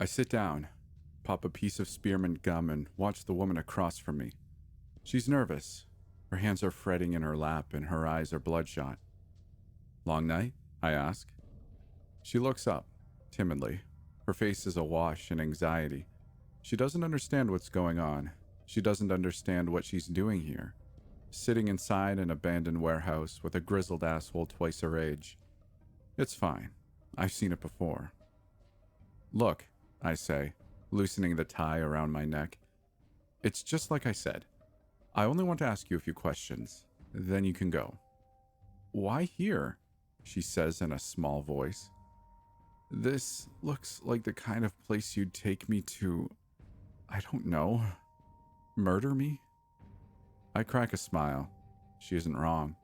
I sit down, pop a piece of spearmint gum, and watch the woman across from me. She's nervous. Her hands are fretting in her lap, and her eyes are bloodshot. "Long night?" I ask. She looks up, timidly. Her face is awash in anxiety. She doesn't understand what's going on. She doesn't understand what she's doing here, sitting inside an abandoned warehouse with a grizzled asshole twice her age. It's fine. I've seen it before. "Look," I say, loosening the tie around my neck. "It's just like I said. I only want to ask you a few questions. Then you can go." "Why here?" she says in a small voice. "This looks like the kind of place you'd take me to, I don't know, murder me?" I crack a smile. She isn't wrong.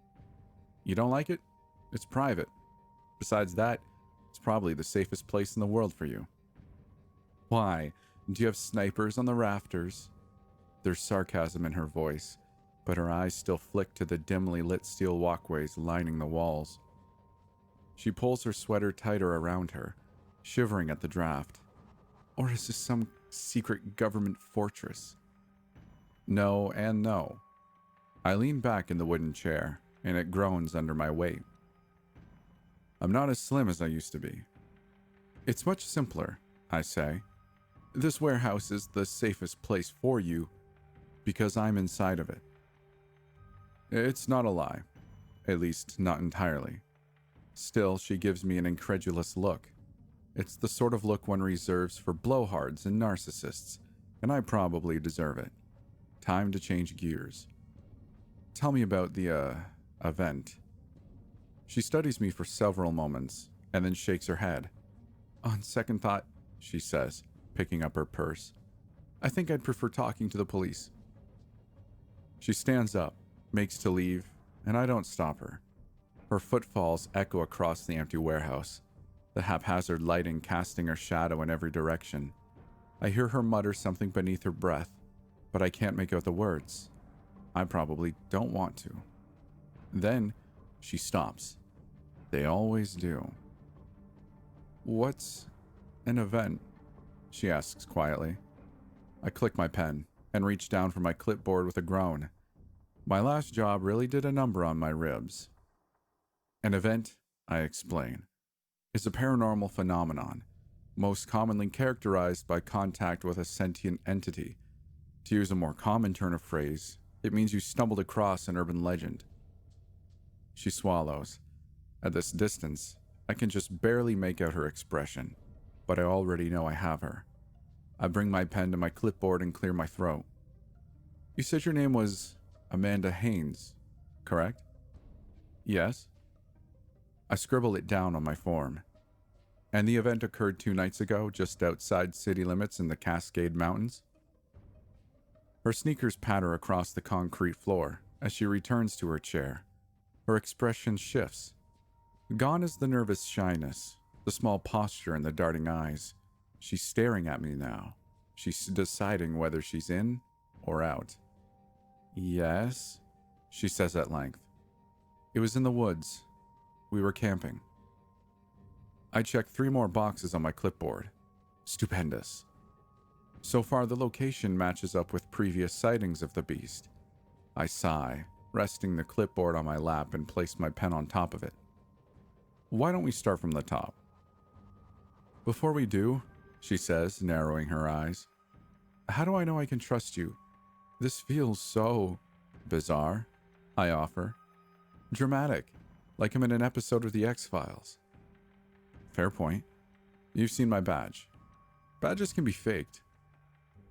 "You don't like it? It's private. Besides that, it's probably the safest place in the world for you." "Why? Do you have snipers on the rafters?" There's sarcasm in her voice, but her eyes still flick to the dimly lit steel walkways lining the walls. She pulls her sweater tighter around her, shivering at the draft. Or is this some secret government fortress? No and no. I lean back in the wooden chair, and it groans under my weight. I'm not as slim as I used to be. "It's much simpler," I say. "This warehouse is the safest place for you because I'm inside of it." It's not a lie. At least, not entirely. Still, she gives me an incredulous look. It's the sort of look one reserves for blowhards and narcissists, and I probably deserve it. Time to change gears. "Tell me about the, event." She studies me for several moments, and then shakes her head. "On second thought," she says, picking up her purse, "I think I'd prefer talking to the police." She stands up, makes to leave, and I don't stop her. Her footfalls echo across the empty warehouse, the haphazard lighting casting her shadow in every direction. I hear her mutter something beneath her breath, but I can't make out the words. I probably don't want to. Then she stops. They always do. "What's an event?" she asks quietly. I click my pen and reach down for my clipboard with a groan. My last job really did a number on my ribs. "An event," I explain, "is a paranormal phenomenon, most commonly characterized by contact with a sentient entity. To use a more common turn of phrase, it means you stumbled across an urban legend." She swallows. At this distance, I can just barely make out her expression, but I already know I have her. I bring my pen to my clipboard and clear my throat. "You said your name was Amanda Haynes, correct?" "Yes." I scribble it down on my form. "And the event occurred 2 nights ago, just outside city limits in the Cascade Mountains?" Her sneakers patter across the concrete floor as she returns to her chair. Her expression shifts. Gone is the nervous shyness, the small posture and the darting eyes. She's staring at me now. She's deciding whether she's in or out. "Yes," she says at length. "It was in the woods. We were camping." I check 3 more boxes on my clipboard. Stupendous. So far, the location matches up with previous sightings of the beast. I sigh, resting the clipboard on my lap and place my pen on top of it. "Why don't we start from the top?" "Before we do," she says, narrowing her eyes, "how do I know I can trust you? This feels so bizarre," I offer. "Dramatic, like I'm in an episode of The X-Files." "Fair point. You've seen my badge. Badges can be faked."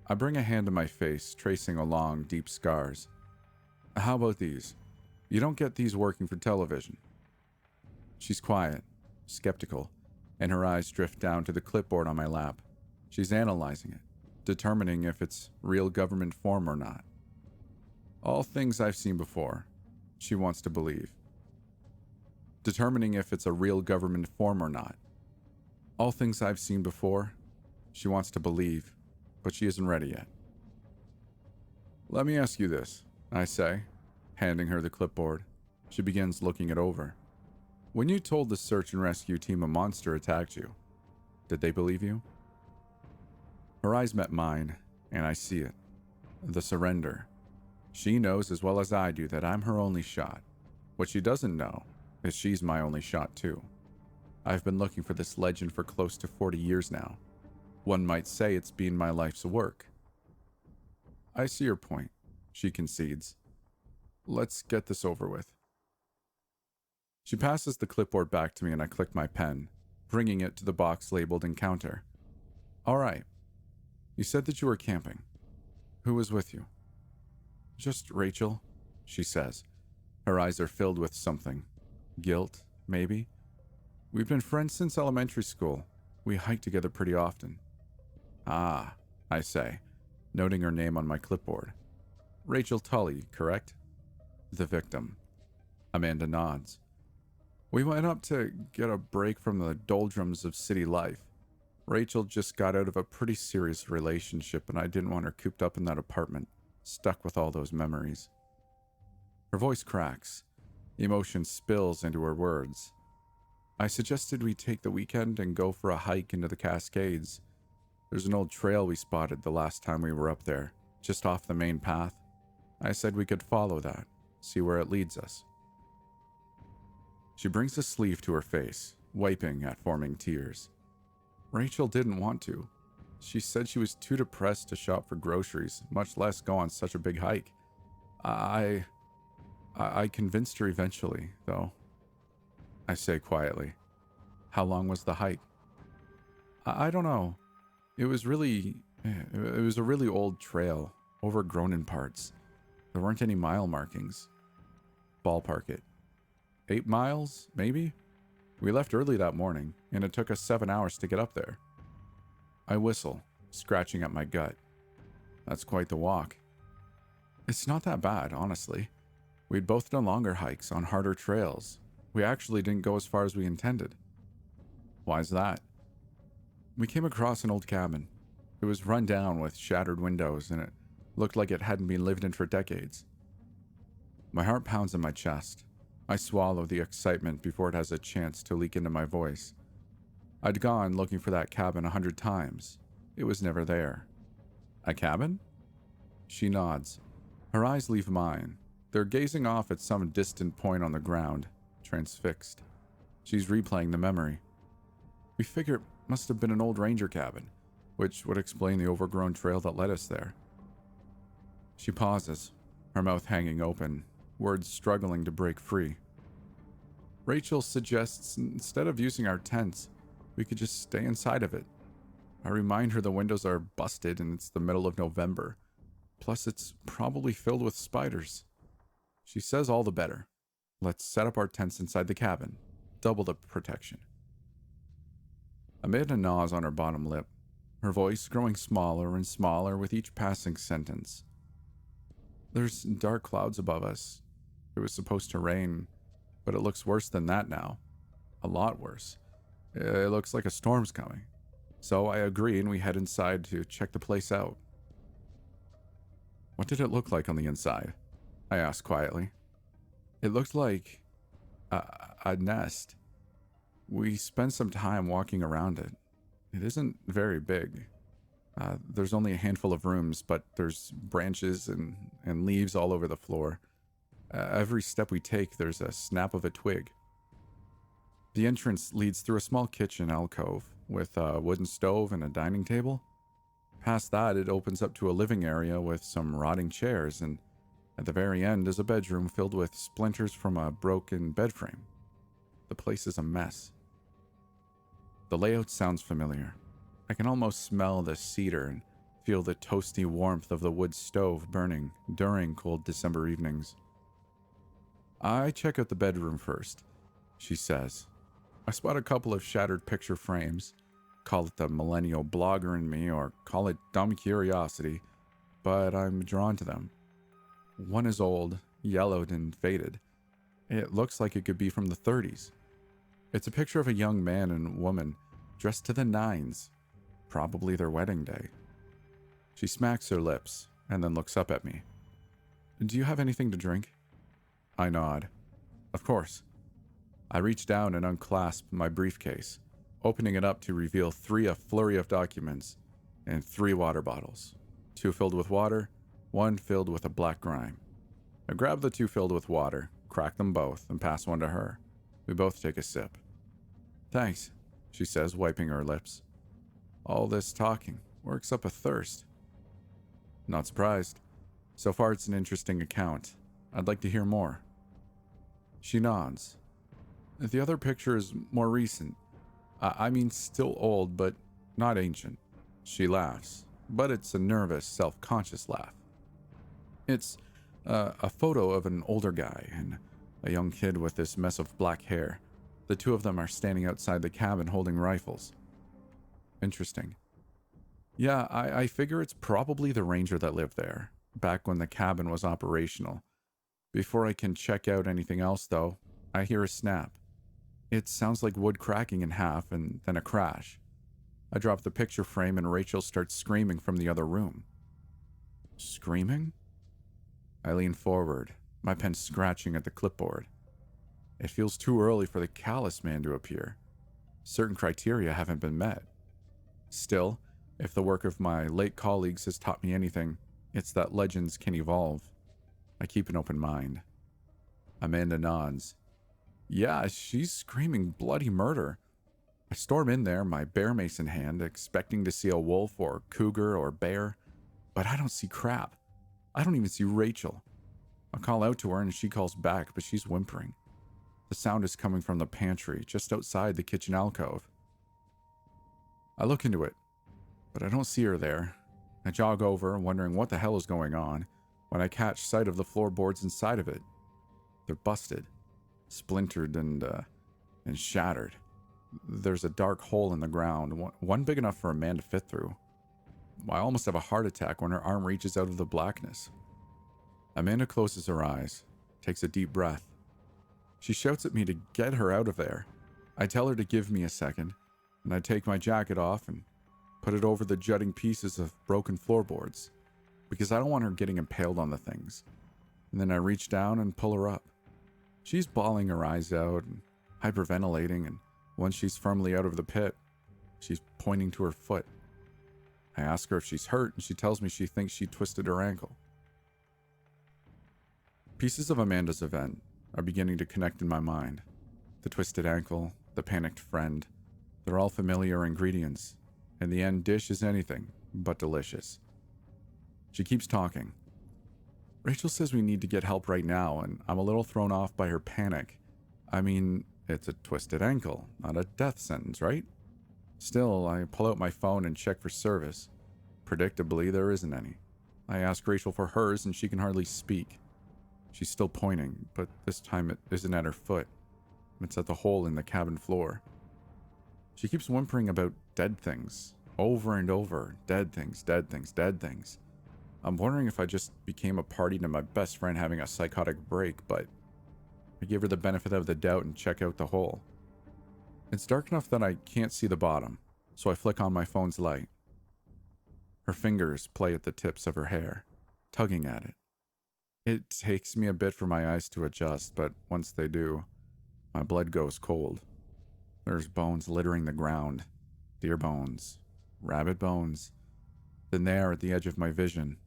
I bring a hand to my face, tracing along deep scars. "How about these? You don't get these working for television." She's quiet, skeptical, and her eyes drift down to the clipboard on my lap. She's analyzing it, determining if it's real government form or not. "All things I've seen before," she wants to believe. Determining if it's a real government form or not. "All things I've seen before," she wants to believe, but she isn't ready yet. "Let me ask you this," I say, handing her the clipboard. She begins looking it over. "When you told the search and rescue team a monster attacked you, did they believe you?" Her eyes met mine, and I see it. The surrender. She knows as well as I do that I'm her only shot. What she doesn't know is she's my only shot too. I've been looking for this legend for close to 40 years now. One might say it's been my life's work. I see your point, she concedes. Let's get this over with. She passes the clipboard back to me and I click my pen, bringing it to the box labeled Encounter. All right. You said that you were camping. Who was with you? Just Rachel, she says. Her eyes are filled with something. Guilt, maybe? We've been friends since elementary school. We hike together pretty often. Ah, I say, noting her name on my clipboard. Rachel Tully, correct? The victim. Amanda nods. We went up to get a break from the doldrums of city life. Rachel just got out of a pretty serious relationship and I didn't want her cooped up in that apartment, stuck with all those memories. Her voice cracks. Emotion spills into her words. I suggested we take the weekend and go for a hike into the Cascades. There's an old trail we spotted the last time we were up there, just off the main path. I said we could follow that, see where it leads us. She brings a sleeve to her face, wiping at forming tears. Rachel didn't want to. She said she was too depressed to shop for groceries, much less go on such a big hike. I convinced her eventually, though. I say quietly. How long was the hike? I don't know. It was a really old trail, overgrown in parts. There weren't any mile markings. Ballpark it. 8 miles, maybe? We left early that morning, and it took us 7 hours to get up there. I whistle, scratching at my gut. That's quite the walk. It's not that bad, honestly. We'd both done longer hikes on harder trails. We actually didn't go as far as we intended. Why's that? We came across an old cabin. It was run down with shattered windows, and it looked like it hadn't been lived in for decades. My heart pounds in my chest. I swallow the excitement before it has a chance to leak into my voice. I'd gone looking for that cabin 100 times. It was never there. A cabin? She nods. Her eyes leave mine. They're gazing off at some distant point on the ground, transfixed. She's replaying the memory. We figure it must have been an old ranger cabin, which would explain the overgrown trail that led us there. She pauses, her mouth hanging open, words struggling to break free. Rachel suggests instead of using our tents, we could just stay inside of it. I remind her the windows are busted and it's the middle of November. Plus, it's probably filled with spiders. She says all the better. Let's set up our tents inside the cabin. Double the protection. Amanda gnaws on her bottom lip, her voice growing smaller and smaller with each passing sentence. There's dark clouds above us. It was supposed to rain, but it looks worse than that now. A lot worse. It looks like a storm's coming. So I agree and we head inside to check the place out. What did it look like on the inside? I asked quietly. It looked like a nest. We spent some time walking around it. It isn't very big. There's only a handful of rooms, but there's branches and leaves all over the floor. Every step we take, there's a snap of a twig. The entrance leads through a small kitchen alcove with a wooden stove and a dining table. Past that, it opens up to a living area with some rotting chairs, and at the very end is a bedroom filled with splinters from a broken bed frame. The place is a mess. The layout sounds familiar. I can almost smell the cedar and feel the toasty warmth of the wood stove burning during cold December evenings. I check out the bedroom first, she says. I spot a couple of shattered picture frames. Call it the millennial blogger in me or call it dumb curiosity, but I'm drawn to them. One is old, yellowed, and faded. It looks like it could be from the 30s. It's a picture of a young man and woman dressed to the nines, probably their wedding day. She smacks her lips and then looks up at me. Do you have anything to drink? I nod. Of course. I reach down and unclasp my briefcase, opening it up to reveal a flurry of documents, and 3 water bottles. 2 filled with water, 1 filled with a black grime. I grab the 2 filled with water, crack them both, and pass one to her. We both take a sip. Thanks, she says, wiping her lips. All this talking works up a thirst. Not surprised. So far it's an interesting account. I'd like to hear more. She nods. The other picture is more recent. I mean still old, but not ancient. She laughs, but it's a nervous, self-conscious laugh. It's a photo of an older guy and a young kid with this mess of black hair. The 2 of them are standing outside the cabin holding rifles. Interesting. Yeah, I figure it's probably the ranger that lived there, back when the cabin was operational. Before I can check out anything else, though, I hear a snap. It sounds like wood cracking in half and then a crash. I drop the picture frame and Rachel starts screaming from the other room. Screaming? I lean forward, my pen scratching at the clipboard. It feels too early for the Callous Man to appear. Certain criteria haven't been met. Still, if the work of my late colleagues has taught me anything, it's that legends can evolve. I keep an open mind. Amanda nods. Yeah, she's screaming bloody murder. I storm in there, my bear mace in hand, expecting to see a wolf or cougar or bear, but I don't see crap. I don't even see Rachel. I call out to her and she calls back, but she's whimpering. The sound is coming from the pantry, just outside the kitchen alcove. I look into it, but I don't see her there. I jog over, wondering what the hell is going on, when I catch sight of the floorboards inside of it. They're busted, splintered, and shattered. There's a dark hole in the ground, one big enough for a man to fit through. I almost have a heart attack when her arm reaches out of the blackness. Amanda closes her eyes, takes a deep breath. She shouts at me to get her out of there. I tell her to give me a second, and I take my jacket off and put it over the jutting pieces of broken floorboards, because I don't want her getting impaled on the things. And then I reach down and pull her up. She's bawling her eyes out and hyperventilating, and once she's firmly out of the pit, she's pointing to her foot. I ask her if she's hurt, and she tells me she thinks she twisted her ankle. Pieces of Amanda's event are beginning to connect in my mind. The twisted ankle, the panicked friend, they're all familiar ingredients, and the end dish is anything but delicious. She keeps talking. Rachel says we need to get help right now, and I'm a little thrown off by her panic. I mean, it's a twisted ankle, not a death sentence, right? Still, I pull out my phone and check for service. Predictably, there isn't any. I ask Rachel for hers, and she can hardly speak. She's still pointing, but this time it isn't at her foot. It's at the hole in the cabin floor. She keeps whimpering about dead things, over and over. Dead things, dead things, dead things. I'm wondering if I just became a party to my best friend having a psychotic break, but I give her the benefit of the doubt and check out the hole. It's dark enough that I can't see the bottom, so I flick on my phone's light. Her fingers play at the tips of her hair, tugging at it. It takes me a bit for my eyes to adjust, but once they do, my blood goes cold. There's bones littering the ground, deer bones, rabbit bones. Then there, at the edge of my vision,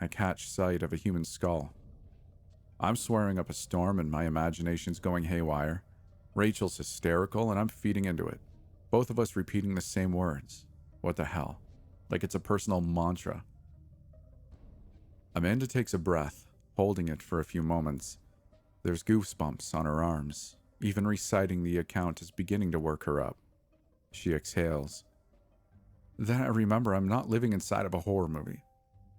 I catch sight of a human skull. I'm swearing up a storm and my imagination's going haywire. Rachel's hysterical and I'm feeding into it. Both of us repeating the same words. What the hell? Like it's a personal mantra. Amanda takes a breath, holding it for a few moments. There's goosebumps on her arms. Even reciting the account is beginning to work her up. She exhales. Then I remember I'm not living inside of a horror movie.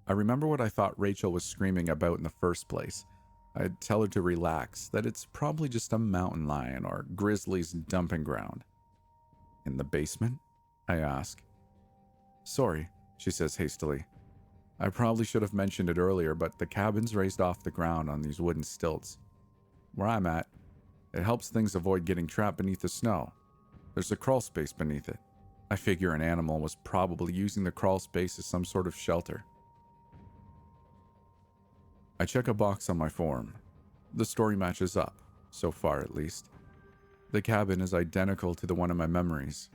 I remember what I thought Rachel was screaming about in the first place. I'd tell her to relax, that it's probably just a mountain lion or grizzly's dumping ground. In the basement? I ask. Sorry, she says hastily. I probably should have mentioned it earlier, but the cabin's raised off the ground on these wooden stilts. Where I'm at, it helps things avoid getting trapped beneath the snow. There's a crawl space beneath it. I figure an animal was probably using the crawl space as some sort of shelter. I check a box on my form. The story matches up, so far at least. The cabin is identical to the one in my memories.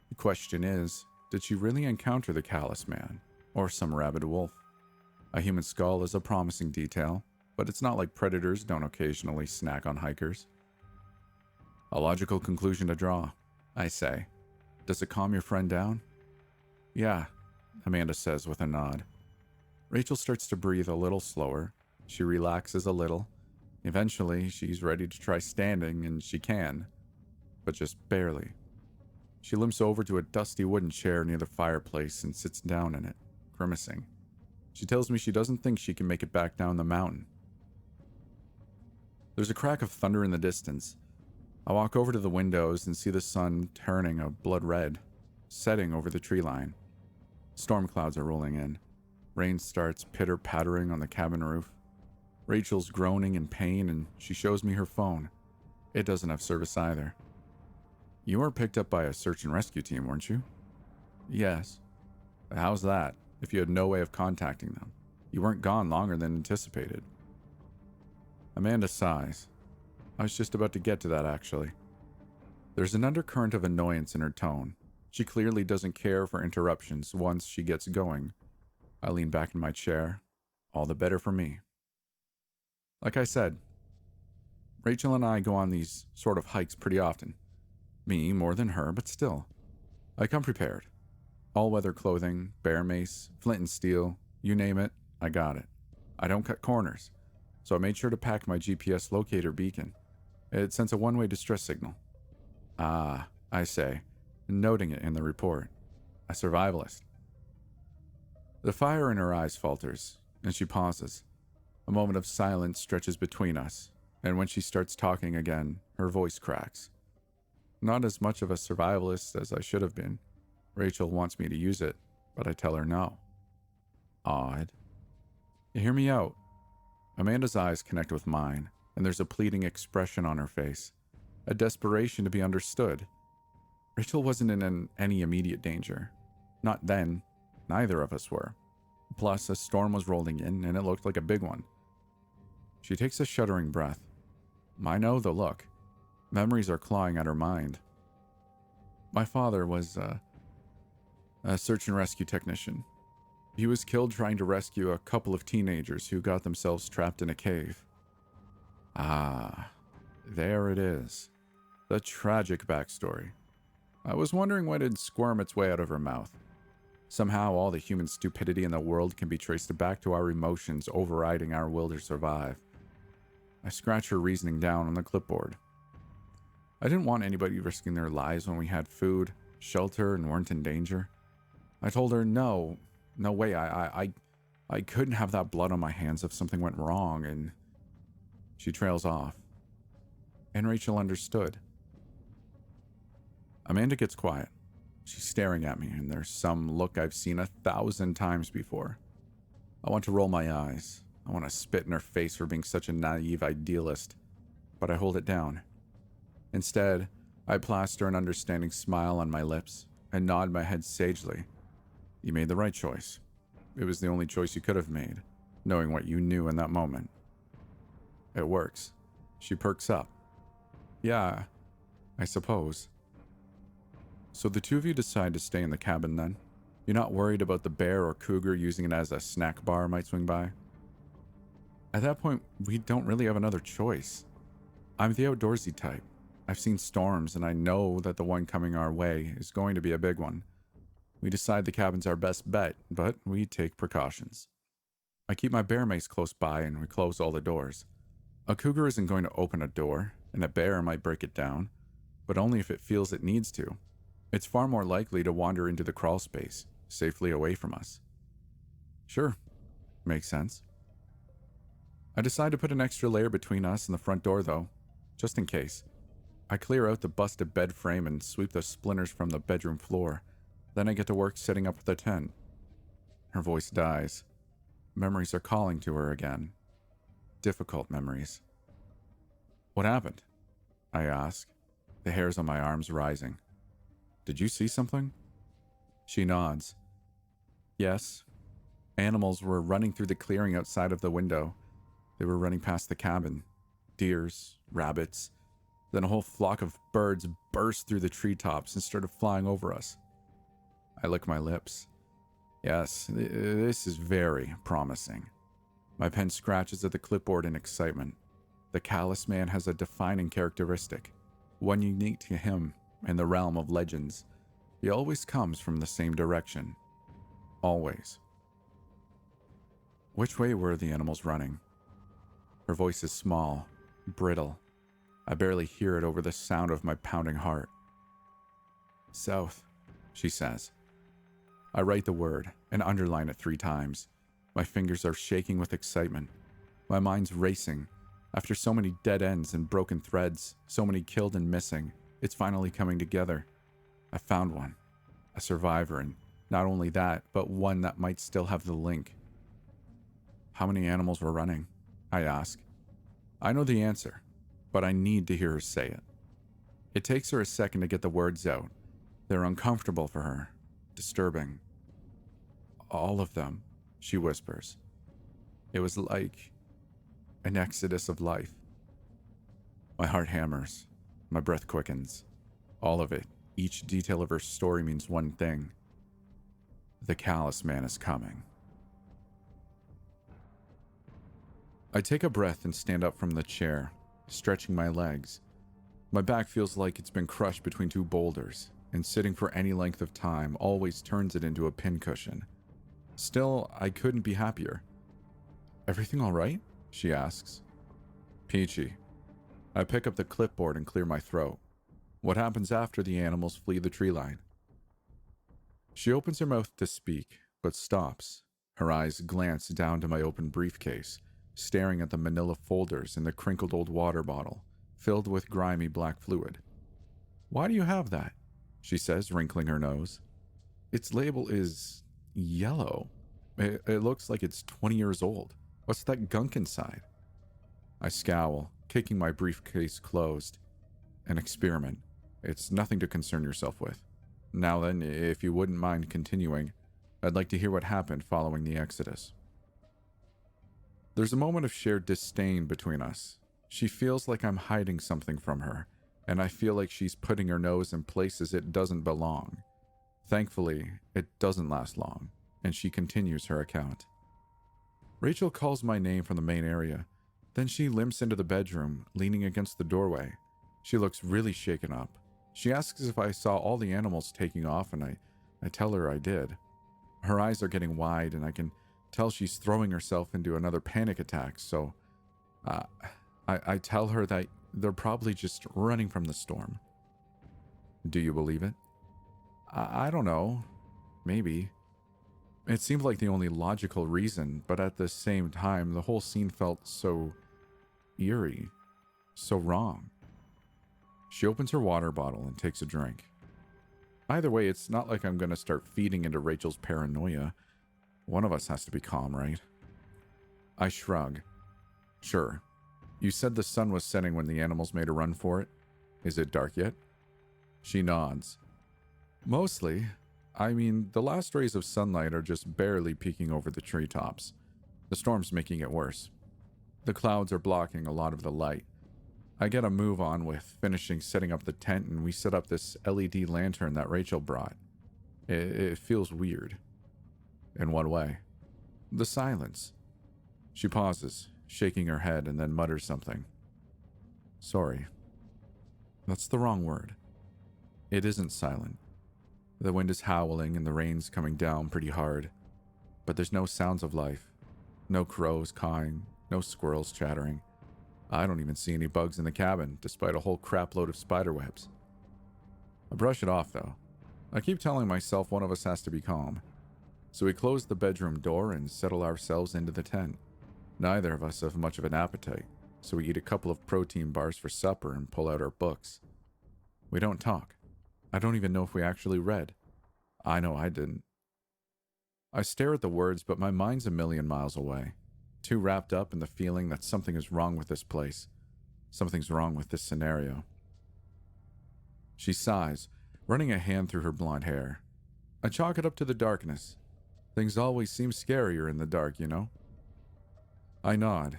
The question is, Did she really encounter the Callous Man, or some rabid wolf? A human skull is a promising detail, but it's not like predators don't occasionally snack on hikers. A logical conclusion to draw, I say. Does it calm your friend down? Yeah, Amanda says with a nod. Rachel starts to breathe a little slower. She relaxes a little. Eventually, she's ready to try standing, and she can, but just barely. She limps over to a dusty wooden chair near the fireplace and sits down in it, grimacing. She tells me she doesn't think she can make it back down the mountain. There's a crack of thunder in the distance. I walk over to the windows and see the sun turning a blood red, setting over the tree line. Storm clouds are rolling in. Rain starts pitter-pattering on the cabin roof. Rachel's groaning in pain, and she shows me her phone. It doesn't have service either. You were picked up by a search and rescue team, weren't you? Yes. How's that, if you had no way of contacting them? You weren't gone longer than anticipated. Amanda sighs. I was just about to get to that, actually. There's an undercurrent of annoyance in her tone. She clearly doesn't care for interruptions once she gets going. I lean back in my chair. All the better for me. Like I said, Rachel and I go on these sort of hikes pretty often. Me more than her, but still. I come prepared. All-weather clothing, bear mace, flint and steel, you name it, I got it. I don't cut corners, so I made sure to pack my GPS locator beacon. It sends a one-way distress signal. Ah, I say, noting it in the report. A survivalist. The fire in her eyes falters, and she pauses. A moment of silence stretches between us, and when she starts talking again, her voice cracks. Not as much of a survivalist as I should have been. Rachel wants me to use it, but I tell her no. Odd. Hear me out. Amanda's eyes connect with mine, and there's a pleading expression on her face. A desperation to be understood. Rachel wasn't in any immediate danger. Not then. Neither of us were. Plus, a storm was rolling in, and it looked like a big one. She takes a shuddering breath. I know the look. Memories are clawing at her mind. My father was a search and rescue technician. He was killed trying to rescue a couple of teenagers who got themselves trapped in a cave. Ah, there it is. The tragic backstory. I was wondering why it didn't squirm its way out of her mouth. Somehow all the human stupidity in the world can be traced back to our emotions overriding our will to survive. I scratch her reasoning down on the clipboard. I didn't want anybody risking their lives when we had food, shelter, and weren't in danger. I told her, no way, I couldn't have that blood on my hands if something went wrong, and she trails off. And Rachel understood. Amanda gets quiet. She's staring at me, and there's some look I've seen 1,000 times before. I want to roll my eyes. I want to spit in her face for being such a naive idealist, but I hold it down. Instead, I plaster an understanding smile on my lips and nod my head sagely. You made the right choice. It was the only choice you could have made, knowing what you knew in that moment. It works. She perks up. Yeah, I suppose. So the two of you decide to stay in the cabin then? You're not worried about the bear or cougar using it as a snack bar might swing by? At that point, we don't really have another choice. I'm the outdoorsy type. I've seen storms, and I know that the one coming our way is going to be a big one. We decide the cabin's our best bet, but we take precautions. I keep my bear mace close by, and we close all the doors. A cougar isn't going to open a door, and a bear might break it down, but only if it feels it needs to. It's far more likely to wander into the crawl space, safely away from us. Sure, makes sense. I decide to put an extra layer between us and the front door, though, just in case. I clear out the busted bed frame and sweep the splinters from the bedroom floor. Then I get to work setting up the tent. Her voice dies. Memories are calling to her again. Difficult memories. What happened? I ask, the hairs on my arms rising. Did you see something? She nods. Yes. Animals were running through the clearing outside of the window. They were running past the cabin. Deers, rabbits. Then a whole flock of birds burst through the treetops and started flying over us. I lick my lips. Yes, this is very promising. My pen scratches at the clipboard in excitement. The Callous Man has a defining characteristic, one unique to him in the realm of legends. He always comes from the same direction. Always. Which way were the animals running? Her voice is small, brittle. I barely hear it over the sound of my pounding heart. South, she says. I write the word and underline it 3 times. My fingers are shaking with excitement. My mind's racing. After so many dead ends and broken threads, so many killed and missing, it's finally coming together. I found one. A survivor, and not only that, but one that might still have the link. How many animals were running? I ask. I know the answer, but I need to hear her say it. It takes her a second to get the words out. They're uncomfortable for her. Disturbing. All of them, she whispers. It was like an exodus of life. My heart hammers. My breath quickens. All of it, each detail of her story means one thing. The Callous Man is coming. I take a breath and stand up from the chair, stretching my legs. My back feels like it's been crushed between 2 boulders, and sitting for any length of time always turns it into a pincushion. Still, I couldn't be happier. Everything all right? She asks. Peachy. I pick up the clipboard and clear my throat. What happens after the animals flee the tree line? She opens her mouth to speak, but stops. Her eyes glance down to my open briefcase, staring at the manila folders and the crinkled old water bottle, filled with grimy black fluid. Why do you have that? She says, wrinkling her nose. Its label is yellow. It looks like it's 20 years old. What's that gunk inside? I scowl, kicking my briefcase closed. An experiment. It's nothing to concern yourself with. Now then, if you wouldn't mind continuing, I'd like to hear what happened following the exodus. There's a moment of shared disdain between us. She feels like I'm hiding something from her, and I feel like she's putting her nose in places it doesn't belong. Thankfully, it doesn't last long, and she continues her account. Rachel calls my name from the main area. Then she limps into the bedroom, leaning against the doorway. She looks really shaken up. She asks if I saw all the animals taking off, and I tell her I did. Her eyes are getting wide, and I can tell she's throwing herself into another panic attack, so I tell her that they're probably just running from the storm. Do you believe it? I don't know. Maybe. It seemed like the only logical reason, but at the same time, the whole scene felt so eerie, so wrong. She opens her water bottle and takes a drink. Either way, it's not like I'm going to start feeding into Rachel's paranoia. One of us has to be calm, right? I shrug. Sure. You said the sun was setting when the animals made a run for it. Is it dark yet? She nods. Mostly. I mean, the last rays of sunlight are just barely peeking over the treetops. The storm's making it worse. The clouds are blocking a lot of the light. I get a move on with finishing setting up the tent, and we set up this LED lantern that Rachel brought. It feels weird. In what way? The silence. She pauses, shaking her head, and then mutters something. Sorry. That's the wrong word. It isn't silent. The wind is howling and the rain's coming down pretty hard. But there's no sounds of life. No crows cawing, no squirrels chattering. I don't even see any bugs in the cabin, despite a whole crapload of spider webs. I brush it off, though. I keep telling myself one of us has to be calm. So we close the bedroom door and settle ourselves into the tent. Neither of us have much of an appetite, so we eat a couple of protein bars for supper and pull out our books. We don't talk. I don't even know if we actually read. I know I didn't. I stare at the words, but my mind's a million miles away. Too wrapped up in the feeling that something is wrong with this place. Something's wrong with this scenario. She sighs, running a hand through her blonde hair. I chalk it up to the darkness. Things always seem scarier in the dark, you know? I nod.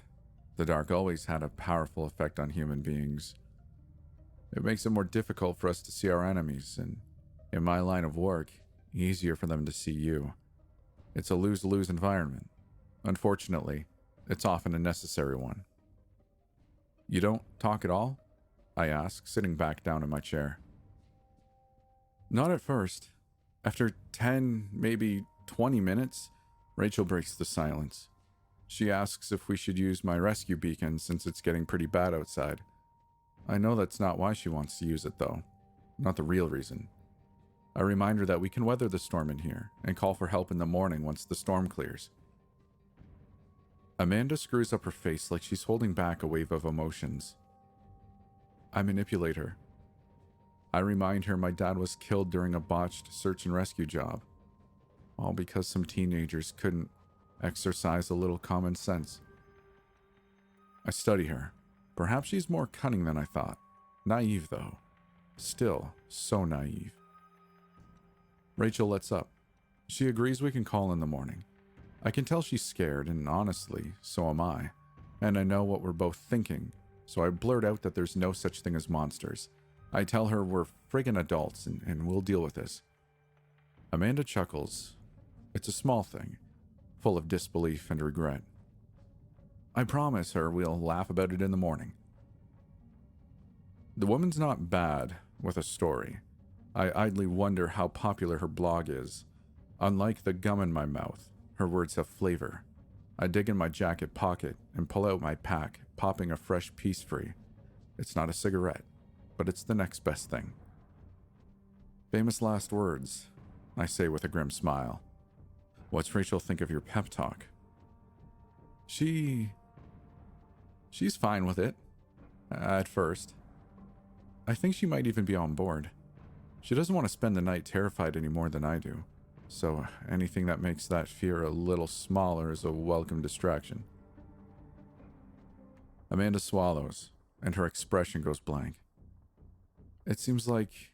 The dark always had a powerful effect on human beings. It makes it more difficult for us to see our enemies, and in my line of work, easier for them to see you. It's a lose-lose environment. Unfortunately, it's often a necessary one. You don't talk at all? I ask, sitting back down in my chair. Not at first. After 10, maybe 20 minutes, Rachel breaks the silence. She asks if we should use my rescue beacon since it's getting pretty bad outside. I know that's not why she wants to use it, though. Not the real reason. I remind her that we can weather the storm in here and call for help in the morning once the storm clears. Amanda screws up her face like she's holding back a wave of emotions. I manipulate her. I remind her my dad was killed during a botched search and rescue job, all because some teenagers couldn't exercise a little common sense. I study her. Perhaps she's more cunning than I thought. Naive, though. Still so naive. Rachel lets up. She agrees we can call in the morning. I can tell she's scared, and honestly, so am I. And I know what we're both thinking, so I blurt out that there's no such thing as monsters. I tell her we're friggin' adults and we'll deal with this. Amanda chuckles. It's a small thing, full of disbelief and regret. I promise her we'll laugh about it in the morning. The woman's not bad with a story. I idly wonder how popular her blog is. Unlike the gum in my mouth, her words have flavor. I dig in my jacket pocket and pull out my pack, popping a fresh piece free. It's not a cigarette, but it's the next best thing. Famous last words, I say with a grim smile. What's Rachel think of your pep talk? She's fine with it. At first. I think she might even be on board. She doesn't want to spend the night terrified any more than I do. So anything that makes that fear a little smaller is a welcome distraction. Amanda swallows, and her expression goes blank. It seems like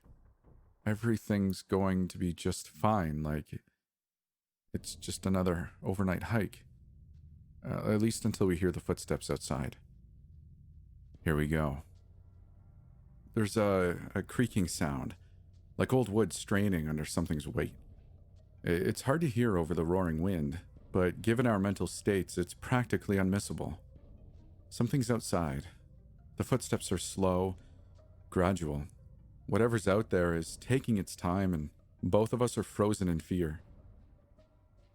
everything's going to be just fine, like it's just another overnight hike. At least until we hear the footsteps outside. Here we go. There's a creaking sound, like old wood straining under something's weight. It's hard to hear over the roaring wind, but given our mental states, it's practically unmissable. Something's outside. The footsteps are slow, gradual. Whatever's out there is taking its time, and both of us are frozen in fear.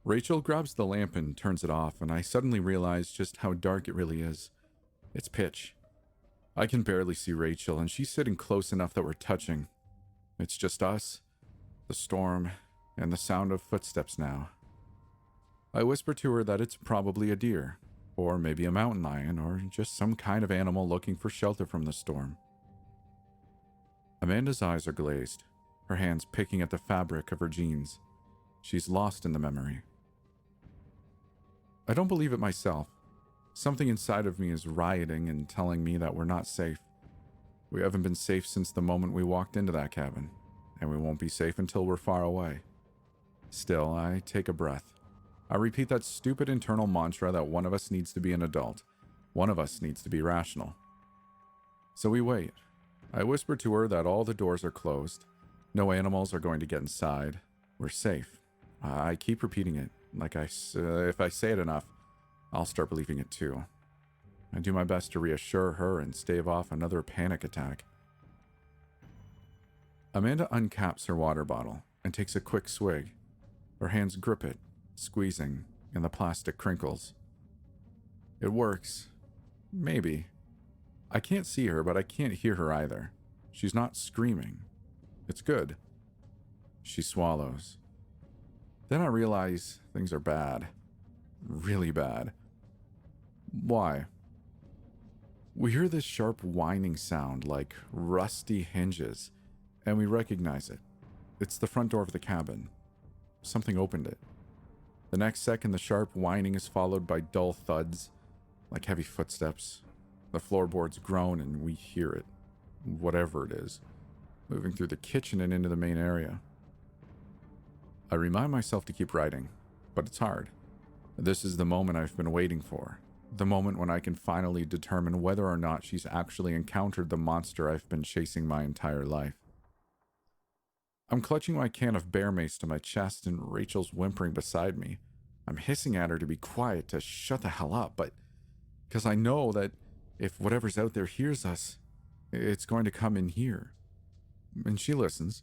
Rachel grabs the lamp and turns it off, and I suddenly realize just how dark it really is. It's pitch. I can barely see Rachel, and she's sitting close enough that we're touching. It's just us, the storm, and the sound of footsteps now. I whisper to her that it's probably a deer, or maybe a mountain lion, or just some kind of animal looking for shelter from the storm. Amanda's eyes are glazed, her hands picking at the fabric of her jeans. She's lost in the memory. I don't believe it myself. Something inside of me is rioting and telling me that we're not safe. We haven't been safe since the moment we walked into that cabin, and we won't be safe until we're far away. Still, I take a breath. I repeat that stupid internal mantra that one of us needs to be an adult. One of us needs to be rational. So we wait. I whisper to her that all the doors are closed. No animals are going to get inside. We're safe. I keep repeating it. If I say it enough, I'll start believing it too. I do my best to reassure her and stave off another panic attack. Amanda uncaps her water bottle and takes a quick swig. Her hands grip it, squeezing, and the plastic crinkles. It works. Maybe. I can't see her, but I can't hear her either. She's not screaming. It's good. She swallows. Then I realize things are bad. Really bad. Why? We hear this sharp whining sound like rusty hinges, and we recognize it. It's the front door of the cabin. Something opened it. The next second, the sharp whining is followed by dull thuds, like heavy footsteps. The floorboards groan and we hear it, whatever it is, moving through the kitchen and into the main area. I remind myself to keep writing, but it's hard. This is the moment I've been waiting for. The moment when I can finally determine whether or not she's actually encountered the monster I've been chasing my entire life. I'm clutching my can of bear mace to my chest and Rachel's whimpering beside me. I'm hissing at her to be quiet, to shut the hell up, but because I know that if whatever's out there hears us, it's going to come in here. And she listens.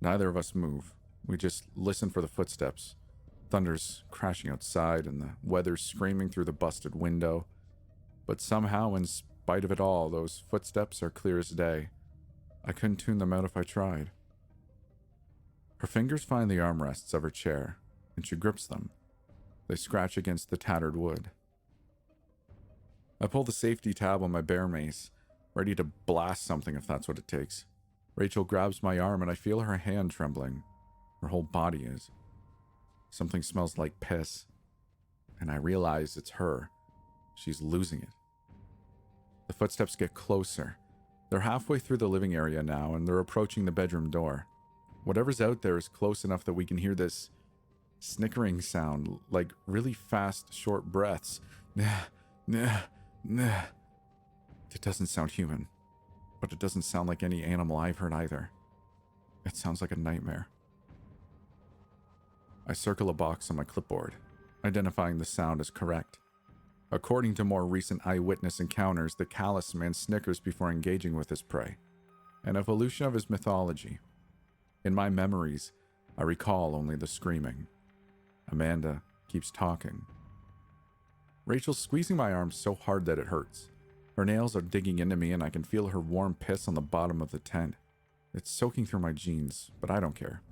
Neither of us move. We just listen for the footsteps. Thunder's crashing outside and the weather's screaming through the busted window. But somehow, in spite of it all, those footsteps are clear as day. I couldn't tune them out if I tried. Her fingers find the armrests of her chair, and she grips them. They scratch against the tattered wood. I pull the safety tab on my bear mace, ready to blast something if that's what it takes. Rachel grabs my arm and I feel her hand trembling. Her whole body is. Something smells like piss, and I realize it's her. She's losing it. The footsteps get closer. They're halfway through the living area now, and they're approaching the bedroom door. Whatever's out there is close enough that we can hear this snickering sound, like really fast, short breaths. Nah, nah, nah. It doesn't sound human, but it doesn't sound like any animal I've heard either. It sounds like a nightmare. I circle a box on my clipboard, identifying the sound as correct. According to more recent eyewitness encounters, the Callous Man snickers before engaging with his prey, an evolution of his mythology. In my memories, I recall only the screaming. Amanda keeps talking. Rachel's squeezing my arm so hard that it hurts. Her nails are digging into me and I can feel her warm piss on the bottom of the tent. It's soaking through my jeans, but I don't care.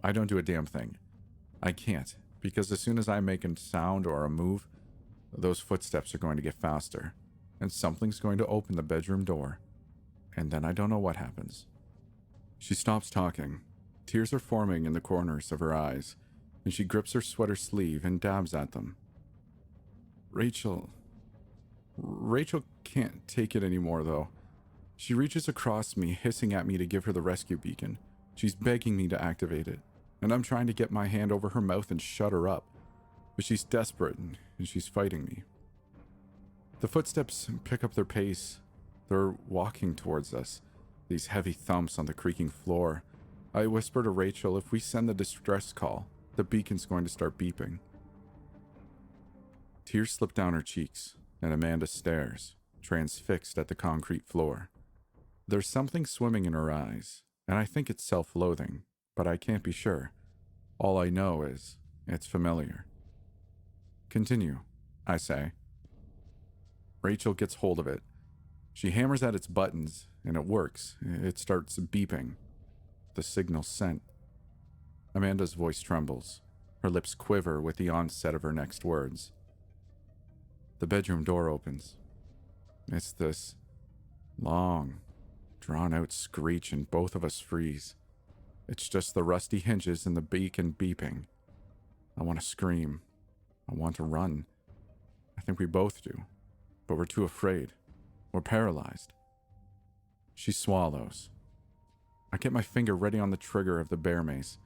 I don't do a damn thing. I can't, because as soon as I make a sound or a move, those footsteps are going to get faster, and something's going to open the bedroom door, and then I don't know what happens. She stops talking. Tears are forming in the corners of her eyes, and she grips her sweater sleeve and dabs at them. Rachel can't take it anymore, though. She reaches across me, hissing at me to give her the rescue beacon. She's begging me to activate it, and I'm trying to get my hand over her mouth and shut her up. But she's desperate, and she's fighting me. The footsteps pick up their pace. They're walking towards us, these heavy thumps on the creaking floor. I whisper to Rachel, if we send the distress call, the beacon's going to start beeping. Tears slip down her cheeks, and Amanda stares, transfixed at the concrete floor. There's something swimming in her eyes, and I think it's self-loathing, but I can't be sure. All I know is, it's familiar. Continue, I say. Rachel gets hold of it. She hammers at its buttons, and it works. It starts beeping. The signal's sent. Amanda's voice trembles. Her lips quiver with the onset of her next words. The bedroom door opens. It's this long, drawn-out screech, and both of us freeze. It's just the rusty hinges and the beacon beeping. I want to scream. I want to run. I think we both do, but we're too afraid. We're paralyzed. She swallows. I get my finger ready on the trigger of the bear mace.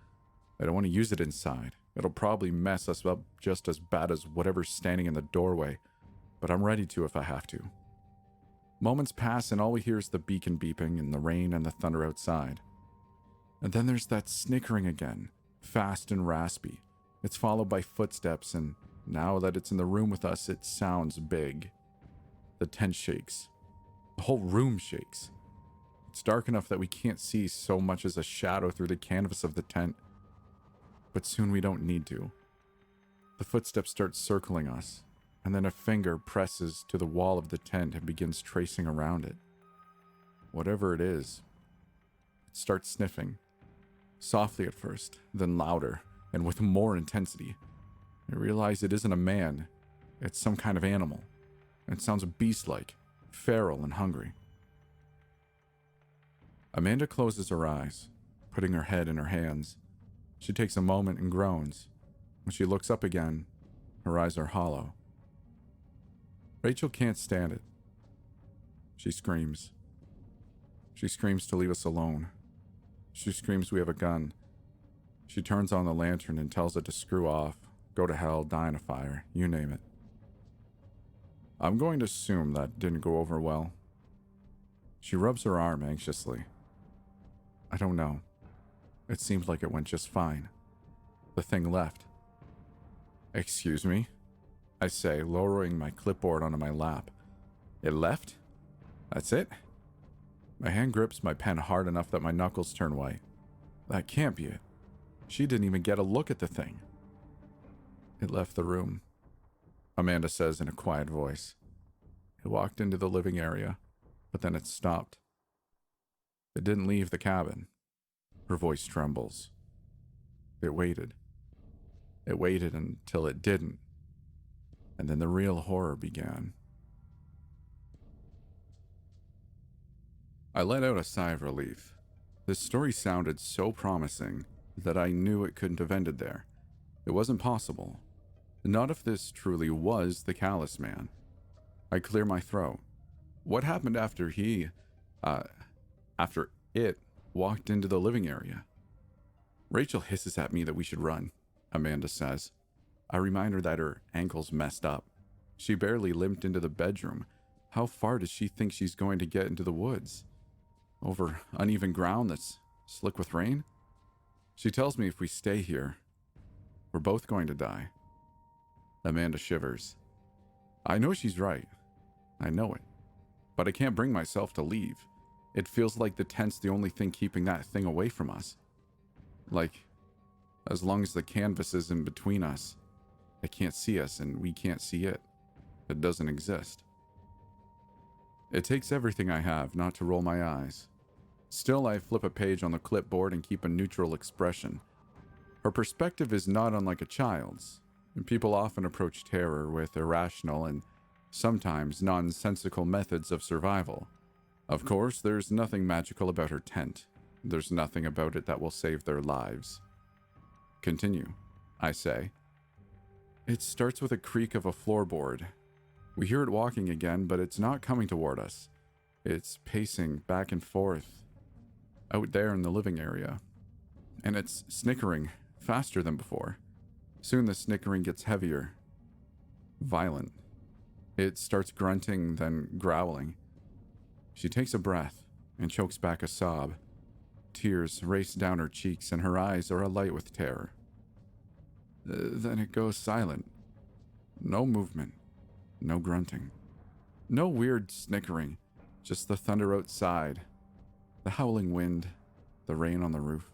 I don't want to use it inside. It'll probably mess us up just as bad as whatever's standing in the doorway, but I'm ready to if I have to. Moments pass and all we hear is the beacon beeping and the rain and the thunder outside. And then there's that snickering again, fast and raspy. It's followed by footsteps, and now that it's in the room with us, it sounds big. The tent shakes. The whole room shakes. It's dark enough that we can't see so much as a shadow through the canvas of the tent. But soon we don't need to. The footsteps start circling us, and then a finger presses to the wall of the tent and begins tracing around it. Whatever it is, it starts sniffing. Softly at first, then louder, and with more intensity. I realize it isn't a man. It's some kind of animal. It sounds beast-like, feral and hungry. Amanda closes her eyes, putting her head in her hands. She takes a moment and groans. When she looks up again, her eyes are hollow. Rachel can't stand it. She screams. She screams to leave us alone. She screams we have a gun. She turns on the lantern and tells it to screw off, go to hell, die in a fire, you name it. I'm going to assume that didn't go over well. She rubs her arm anxiously. I don't know. It seemed like it went just fine. The thing left. Excuse me? I say, lowering my clipboard onto my lap. It left? That's it? My hand grips my pen hard enough that my knuckles turn white. That can't be it. She didn't even get a look at the thing. It left the room, Amanda says in a quiet voice. It walked into the living area, but then it stopped. It didn't leave the cabin. Her voice trembles. It waited. It waited until it didn't. And then the real horror began. I let out a sigh of relief. This story sounded so promising that I knew it couldn't have ended there. It wasn't possible. Not if this truly was the Callous Man. I clear my throat. What happened after after it walked into the living area? Rachel hisses at me that we should run, Amanda says. I remind her that her ankle's messed up. She barely limped into the bedroom. How far does she think she's going to get into the woods? Over uneven ground that's slick with rain? She tells me if we stay here, we're both going to die. Amanda shivers. I know she's right. I know it. But I can't bring myself to leave. It feels like the tent's the only thing keeping that thing away from us. Like, as long as the canvas is in between us, it can't see us and we can't see it. It doesn't exist. It takes everything I have not to roll my eyes. Still, I flip a page on the clipboard and keep a neutral expression. Her perspective is not unlike a child's. People often approach terror with irrational and sometimes nonsensical methods of survival. Of course, there's nothing magical about her tent. There's nothing about it that will save their lives. Continue, I say. It starts with a creak of a floorboard. We hear it walking again, but it's not coming toward us. It's pacing back and forth out there in the living area. And it's snickering faster than before. Soon the snickering gets heavier, violent. It starts grunting, then growling. She takes a breath and chokes back a sob. Tears race down her cheeks and her eyes are alight with terror. Then it goes silent. No movement, no grunting, no weird snickering, just the thunder outside, the howling wind, the rain on the roof.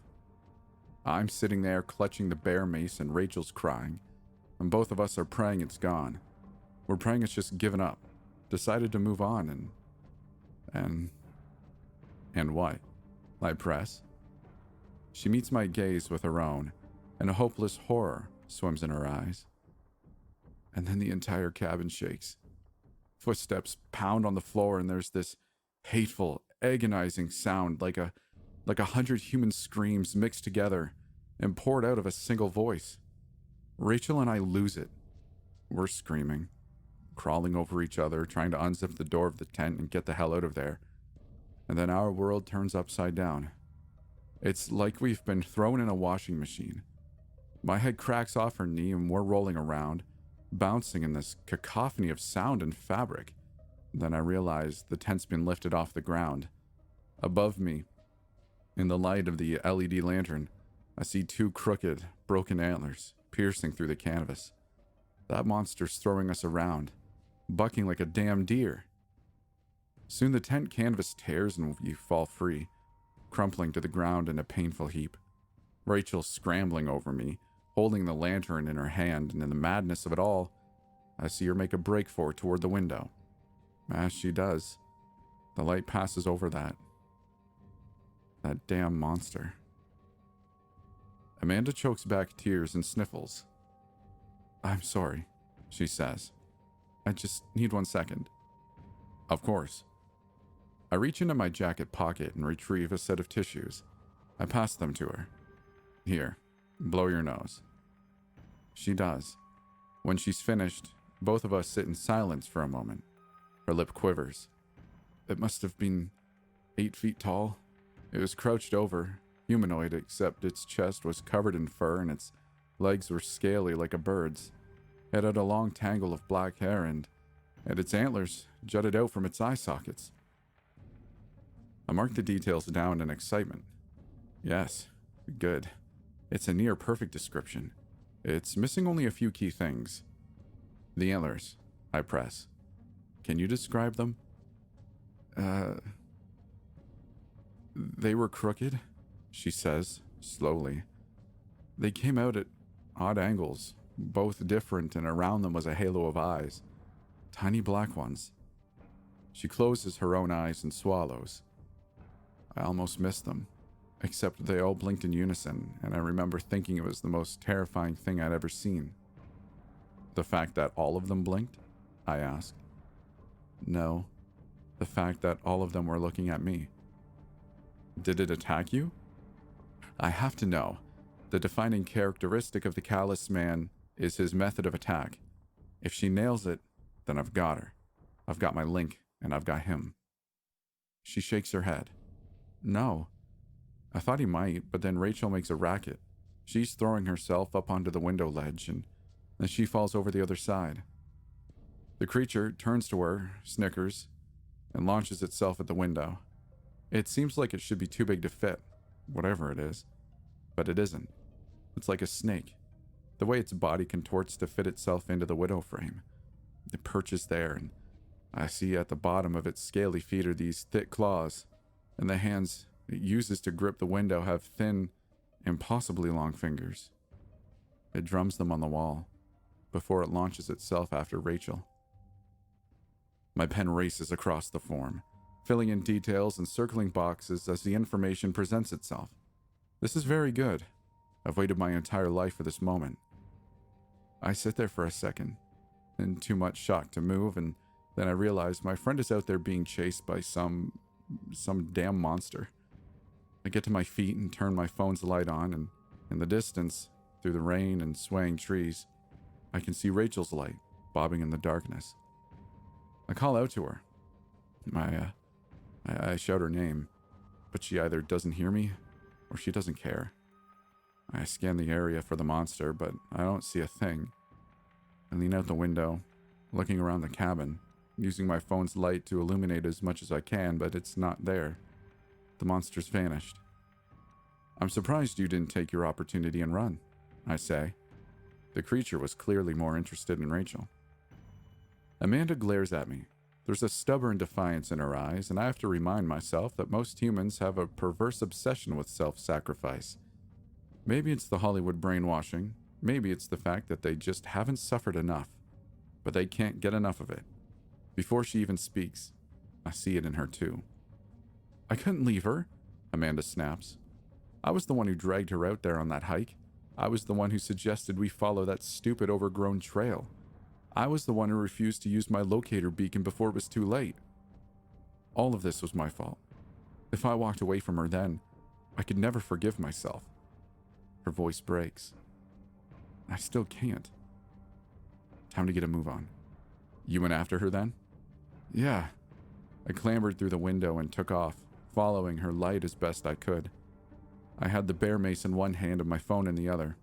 I'm sitting there clutching the bear mace and Rachel's crying, and both of us are praying it's gone. We're praying it's just given up, decided to move on and what? I press. She meets my gaze with her own, and a hopeless horror swims in her eyes. And then the entire cabin shakes. Footsteps pound on the floor, and there's this hateful, agonizing sound like 100 human screams mixed together and poured out of a single voice. Rachel and I lose it. We're screaming, crawling over each other, trying to unzip the door of the tent and get the hell out of there. And then our world turns upside down. It's like we've been thrown in a washing machine. My head cracks off her knee and we're rolling around, bouncing in this cacophony of sound and fabric. Then I realize the tent's been lifted off the ground. Above me, in the light of the LED lantern, I see two crooked, broken antlers piercing through the canvas. That monster's throwing us around, bucking like a damn deer. Soon the tent canvas tears and we fall free, crumpling to the ground in a painful heap. Rachel's scrambling over me, holding the lantern in her hand, and in the madness of it all, I see her make a break for it toward the window. As she does, the light passes over that damn monster. Amanda chokes back tears and sniffles. I'm sorry, she says. I just need 1 second. Of course. I reach into my jacket pocket and retrieve a set of tissues. I pass them to her. Here, blow your nose. She does. When she's finished, both of us sit in silence for a moment. Her lip quivers. It must have been 8 feet tall. It was crouched over, humanoid, except its chest was covered in fur and its legs were scaly like a bird's. It had a long tangle of black hair and its antlers jutted out from its eye sockets. I marked the details down in excitement. Yes, Good. It's a near perfect description. It's missing only a few key things. The antlers, I press. Can you describe them? They were crooked, she says, slowly. They came out at odd angles, both different, and around them was a halo of eyes. Tiny black ones. She closes her own eyes and swallows. I almost missed them, except they all blinked in unison, and I remember thinking it was the most terrifying thing I'd ever seen. The fact that all of them blinked? I asked. No, the fact that all of them were looking at me. Did it attack you? I have to know. The defining characteristic of the Callous Man is his method of attack. If she nails it, then I've got her. I've got my link, and I've got him. She shakes her head. No. I thought he might, but then Rachel makes a racket. She's throwing herself up onto the window ledge, and then she falls over the other side. The creature turns to her, snickers, and launches itself at the window. It seems like it should be too big to fit, whatever it is, but it isn't. It's like a snake, the way its body contorts to fit itself into the window frame. It perches there, and I see at the bottom of its scaly feet are these thick claws, and the hands it uses to grip the window have thin, impossibly long fingers. It drums them on the wall before it launches itself after Rachel. My pen races across the form, filling in details and circling boxes as the information presents itself. This is very good. I've waited my entire life for this moment. I sit there for a second, in too much shock to move, and then I realize my friend is out there being chased by some damn monster. I get to my feet and turn my phone's light on, and in the distance, through the rain and swaying trees, I can see Rachel's light bobbing in the darkness. I call out to her. I shout her name, but she either doesn't hear me or she doesn't care. I scan the area for the monster, but I don't see a thing. I lean out the window, looking around the cabin, using my phone's light to illuminate as much as I can, but it's not there. The monster's vanished. I'm surprised you didn't take your opportunity and run, I say. The creature was clearly more interested in Rachel. Amanda glares at me. There's a stubborn defiance in her eyes, and I have to remind myself that most humans have a perverse obsession with self-sacrifice. Maybe it's the Hollywood brainwashing, maybe it's the fact that they just haven't suffered enough, but they can't get enough of it. Before she even speaks, I see it in her too. I couldn't leave her, Amanda snaps. I was the one who dragged her out there on that hike. I was the one who suggested we follow that stupid overgrown trail. I was the one who refused to use my locator beacon before it was too late. All of this was my fault. If I walked away from her then, I could never forgive myself. Her voice breaks. I still can't. Time to get a move on. You went after her then? Yeah. I clambered through the window and took off, following her light as best I could. I had the bear mace in one hand and my phone in the other.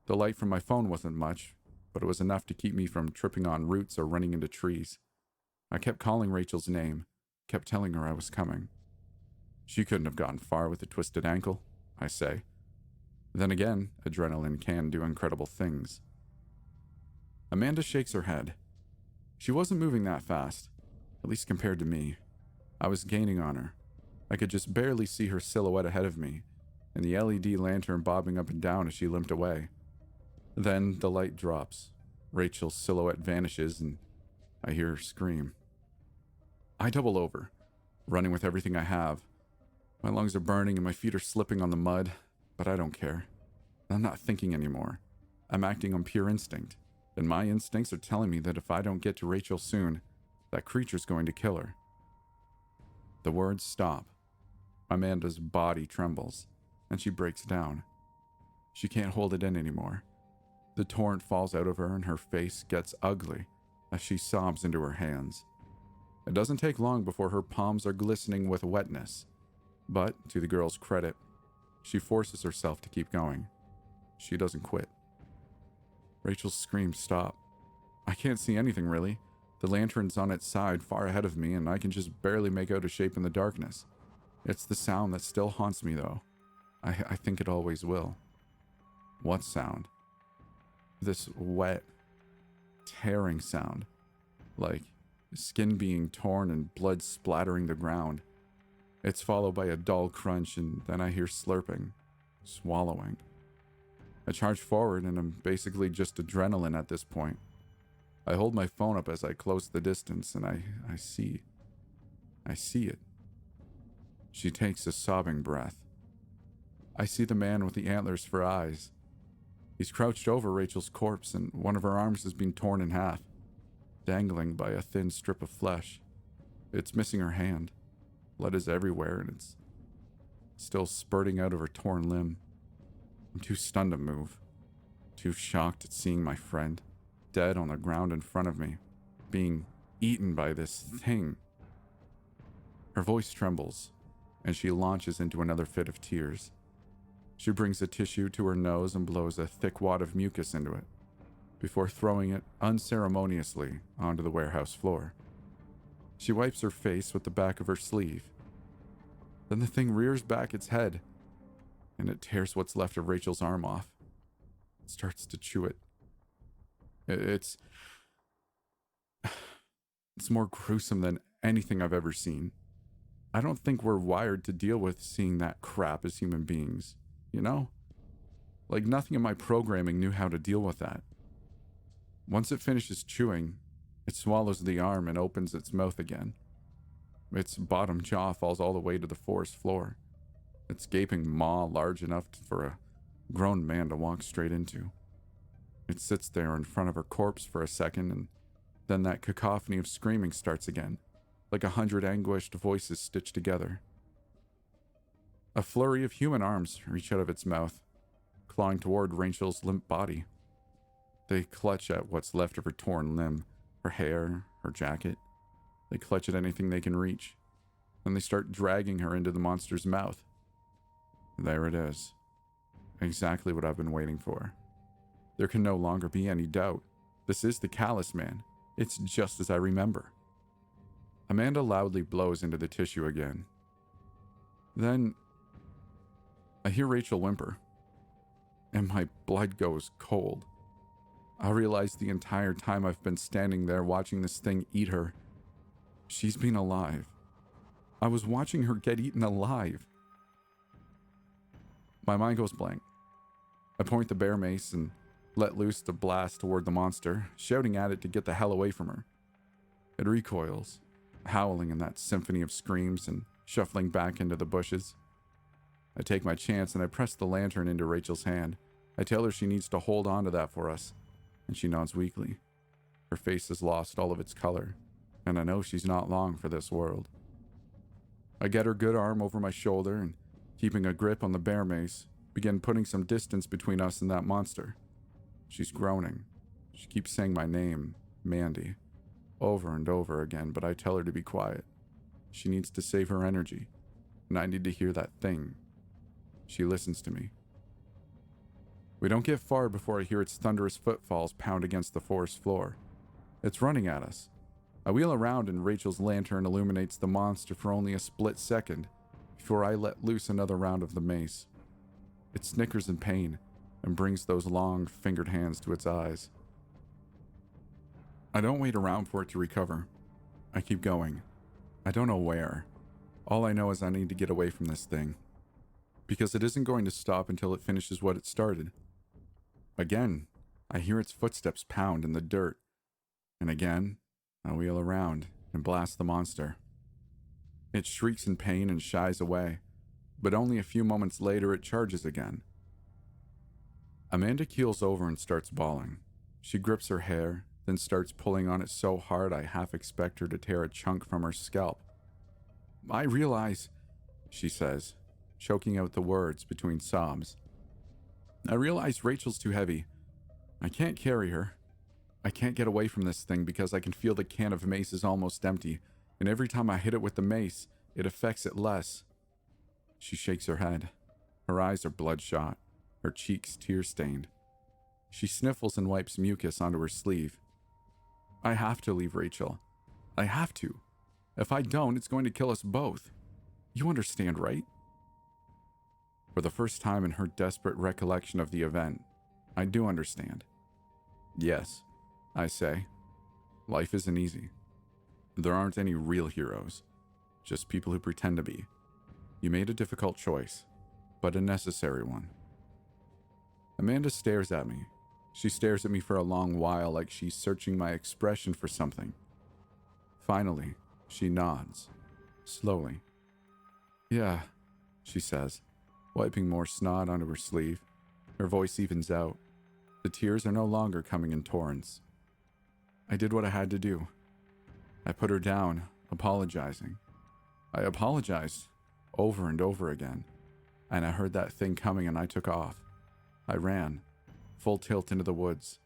The light from my phone wasn't much, but it was enough to keep me from tripping on roots or running into trees. I kept calling Rachel's name, kept telling her I was coming. She couldn't have gotten far with a twisted ankle, I say. Then again, adrenaline can do incredible things. Amanda shakes her head. She wasn't moving that fast, at least compared to me. I was gaining on her. I could just barely see her silhouette ahead of me, and the LED lantern bobbing up and down as she limped away. Then the light drops. Rachel's silhouette vanishes, and I hear her scream. I double over, running with everything I have. My lungs are burning and my feet are slipping on the mud, but I don't care. I'm not thinking anymore. I'm acting on pure instinct, and my instincts are telling me that if I don't get to Rachel soon, that creature's going to kill her. The words stop. Amanda's body trembles, and she breaks down. She can't hold it in anymore. The torrent falls out of her and her face gets ugly as she sobs into her hands. It doesn't take long before her palms are glistening with wetness, but to the girl's credit, she forces herself to keep going. She doesn't quit. Rachel's screams stop. I can't see anything really. The lantern's on its side far ahead of me and I can just barely make out a shape in the darkness. It's the sound that still haunts me though. I think it always will. What sound? This wet, tearing sound. Like skin being torn and blood splattering the ground. It's followed by a dull crunch, and then I hear slurping, swallowing. I charge forward, and I'm basically just adrenaline at this point. I hold my phone up as I close the distance, and I see it. She takes a sobbing breath. I see the man with the antlers for eyes. He's crouched over Rachel's corpse, and one of her arms has been torn in half, dangling by a thin strip of flesh. It's missing her hand. Blood is everywhere, and it's still spurting out of her torn limb. I'm too stunned to move, too shocked at seeing my friend dead on the ground in front of me, being eaten by this thing. Her voice trembles, and she launches into another fit of tears. She brings a tissue to her nose and blows a thick wad of mucus into it, before throwing it unceremoniously onto the warehouse floor. She wipes her face with the back of her sleeve. Then the thing rears back its head, and it tears what's left of Rachel's arm off. It starts to chew it. It's more gruesome than anything I've ever seen. I don't think we're wired to deal with seeing that crap as human beings, you know? Like nothing in my programming knew how to deal with that. Once it finishes chewing, it swallows the arm and opens its mouth again. Its bottom jaw falls all the way to the forest floor, its gaping maw large enough for a grown man to walk straight into. It sits there in front of her corpse for a second, and then that cacophony of screaming starts again, like 100 anguished voices stitched together. A flurry of human arms reach out of its mouth, clawing toward Rachel's limp body. They clutch at what's left of her torn limb, her hair, her jacket. They clutch at anything they can reach. Then they start dragging her into the monster's mouth. There it is. Exactly what I've been waiting for. There can no longer be any doubt. This is the Callous Man. It's just as I remember. Amanda loudly blows into the tissue again. Then, I hear Rachel whimper, and my blood goes cold. I realize the entire time I've been standing there watching this thing eat her, she's been alive. I was watching her get eaten alive. My mind goes blank. I point the bear mace and let loose the blast toward the monster, shouting at it to get the hell away from her. It recoils, howling in that symphony of screams and shuffling back into the bushes. I take my chance and I press the lantern into Rachel's hand. I tell her she needs to hold on to that for us, and she nods weakly. Her face has lost all of its color, and I know she's not long for this world. I get her good arm over my shoulder and, keeping a grip on the bear mace, begin putting some distance between us and that monster. She's groaning. She keeps saying my name, Mandy, over and over again, but I tell her to be quiet. She needs to save her energy, and I need to hear that thing. She listens to me. We don't get far before I hear its thunderous footfalls pound against the forest floor. It's running at us. I wheel around and Rachel's lantern illuminates the monster for only a split second before I let loose another round of the mace. It snickers in pain and brings those long, fingered hands to its eyes. I don't wait around for it to recover. I keep going. I don't know where. All I know is I need to get away from this thing, because it isn't going to stop until it finishes what it started. Again, I hear its footsteps pound in the dirt, and again, I wheel around and blast the monster. It shrieks in pain and shies away, but only a few moments later it charges again. Amanda keels over and starts bawling. She grips her hair, then starts pulling on it so hard I half expect her to tear a chunk from her scalp. I realize, she says, choking out the words between sobs. I realize Rachel's too heavy. I can't carry her. I can't get away from this thing because I can feel the can of mace is almost empty, and every time I hit it with the mace, it affects it less. She shakes her head. Her eyes are bloodshot, her cheeks tear-stained. She sniffles and wipes mucus onto her sleeve. I have to leave Rachel. I have to. If I don't, it's going to kill us both. You understand, right? For the first time in her desperate recollection of the event, I do understand. Yes, I say. Life isn't easy. There aren't any real heroes, just people who pretend to be. You made a difficult choice, but a necessary one. Amanda stares at me. She stares at me for a long while like she's searching my expression for something. Finally, she nods, slowly. Yeah, she says, wiping more snot onto her sleeve. Her voice evens out. The tears are no longer coming in torrents. I did what I had to do. I put her down, apologizing. I apologized over and over again, and I heard that thing coming and I took off. I ran, full tilt into the woods.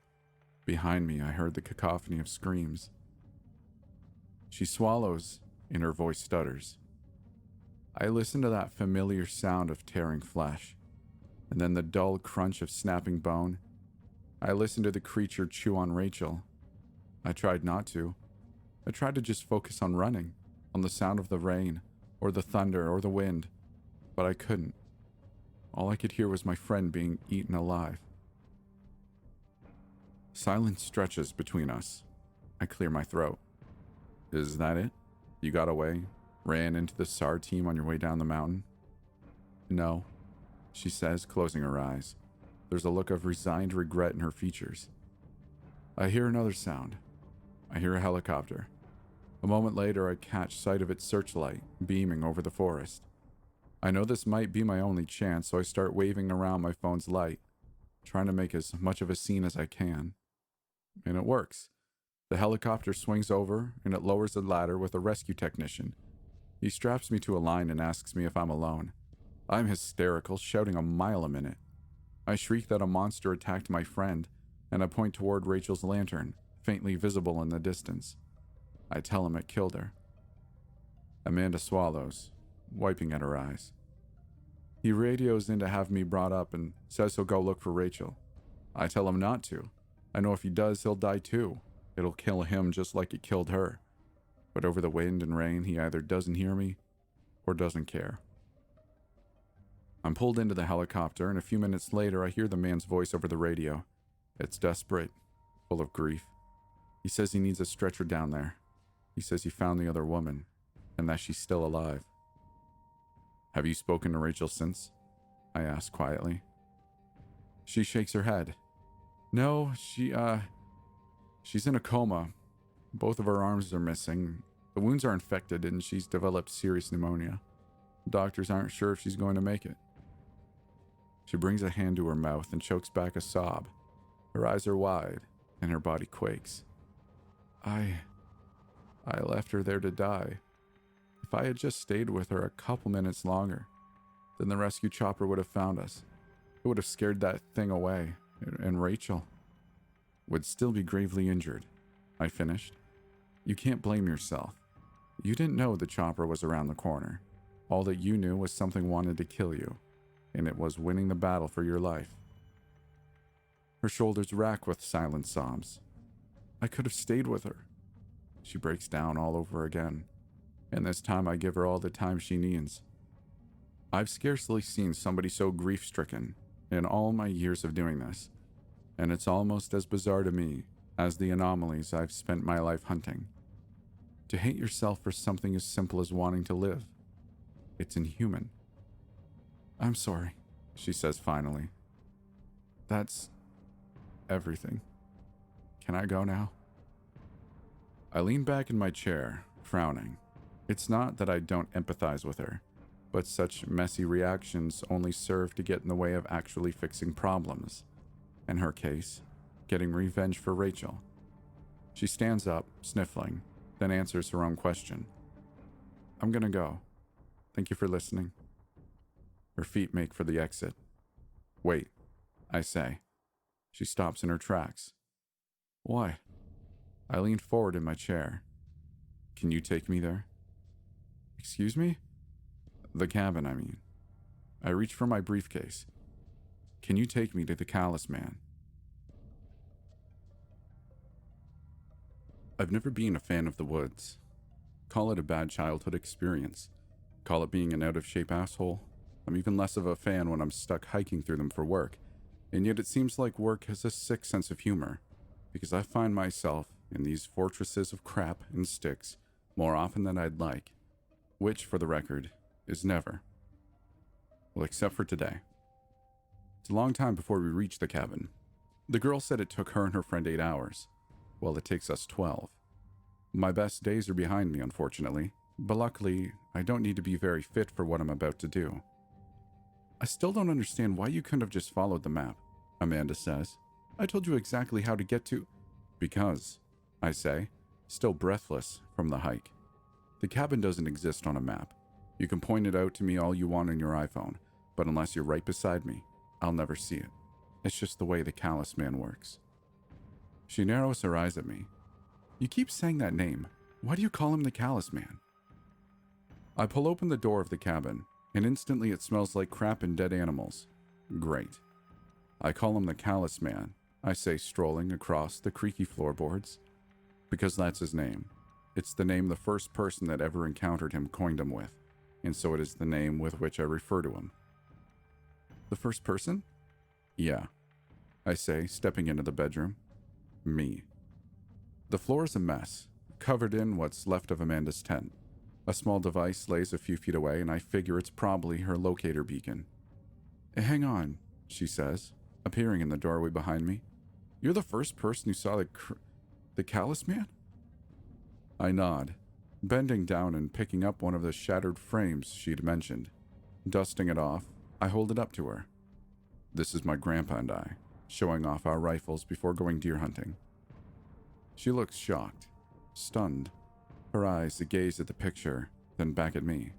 Behind me, I heard the cacophony of screams. She swallows, and her voice stutters. I listen to that familiar sound of tearing flesh, and then the dull crunch of snapping bone. I listen to the creature chew on Rachel. I tried not to. I tried to just focus on running, on the sound of the rain, or the thunder, or the wind, but I couldn't. All I could hear was my friend being eaten alive. Silence stretches between us. I clear my throat. Is that it? You got away? Ran into the SAR team on your way down the mountain? No, she says, closing her eyes. There's a look of resigned regret in her features. I hear another sound. I hear a helicopter. A moment later, I catch sight of its searchlight beaming over the forest. I know this might be my only chance, so I start waving around my phone's light, trying to make as much of a scene as I can. And it works. The helicopter swings over, and it lowers a ladder with a rescue technician. He straps me to a line and asks me if I'm alone. I'm hysterical, shouting a mile a minute. I shriek that a monster attacked my friend, and I point toward Rachel's lantern, faintly visible in the distance. I tell him it killed her. Amanda swallows, wiping at her eyes. He radios in to have me brought up and says he'll go look for Rachel. I tell him not to. I know if he does, he'll die too. It'll kill him just like it killed her. But over the wind and rain, he either doesn't hear me or doesn't care. I'm pulled into the helicopter, and a few minutes later, I hear the man's voice over the radio. It's desperate, full of grief. He says he needs a stretcher down there. He says he found the other woman, and that she's still alive. Have you spoken to Rachel since? I ask quietly. She shakes her head. No, she's in a coma. Both of her arms are missing. The wounds are infected, and she's developed serious pneumonia. Doctors aren't sure if she's going to make it. She brings a hand to her mouth and chokes back a sob. Her eyes are wide, and her body quakes. I left her there to die. If I had just stayed with her a couple minutes longer, then the rescue chopper would have found us. It would have scared that thing away, and Rachel would still be gravely injured. I finished. You can't blame yourself. You didn't know the chopper was around the corner. All that you knew was something wanted to kill you, and it was winning the battle for your life. Her shoulders rack with silent sobs. I could have stayed with her. She breaks down all over again, and this time I give her all the time she needs. I've scarcely seen somebody so grief-stricken in all my years of doing this, and it's almost as bizarre to me as the anomalies I've spent my life hunting. To hate yourself for something as simple as wanting to live. It's inhuman. I'm sorry, she says finally. That's everything. Can I go now? I lean back in my chair, frowning. It's not that I don't empathize with her, but such messy reactions only serve to get in the way of actually fixing problems. In her case, getting revenge for Rachel. She stands up, sniffling, then answers her own question. I'm gonna go. Thank you for listening. Her feet make for the exit. Wait, I say. She stops in her tracks. Why? I lean forward in my chair. Can you take me there? Excuse me? The cabin, I mean. I reach for my briefcase. Can you take me to the Callous Man? I've never been a fan of the woods. Call it a bad childhood experience. Call it being an out-of-shape asshole. I'm even less of a fan when I'm stuck hiking through them for work, and yet it seems like work has a sick sense of humor, because I find myself in these fortresses of crap and sticks more often than I'd like, which, for the record, is never. Well, except for today. It's a long time before we reach the cabin. The girl said it took her and her friend 8 hours. Well, it takes us 12. My best days are behind me, unfortunately, but luckily, I don't need to be very fit for what I'm about to do. I still don't understand why you couldn't have just followed the map, Amanda says. I told you exactly how to get to... Because, I say, still breathless from the hike. The cabin doesn't exist on a map. You can point it out to me all you want on your iPhone, but unless you're right beside me, I'll never see it. It's just the way the Callous Man works. She narrows her eyes at me. You keep saying that name. Why do you call him the Callous Man? I pull open the door of the cabin, and instantly it smells like crap and dead animals. Great. I call him the Callous Man, I say, strolling across the creaky floorboards. Because that's his name. It's the name the first person that ever encountered him coined him with, and so it is the name with which I refer to him. The first person? Yeah, I say, stepping into the bedroom. Me. The floor is a mess, covered in what's left of Amanda's tent. A small device lays a few feet away, and I figure it's probably her locator beacon. Hang on, she says, appearing in the doorway behind me. You're the first person who saw the Callous Man? I nod, bending down and picking up one of the shattered frames she'd mentioned. Dusting it off, I hold it up to her. This is my grandpa and I, showing off our rifles before going deer hunting. She looks shocked, stunned. Her eyes gaze at the picture, then back at me.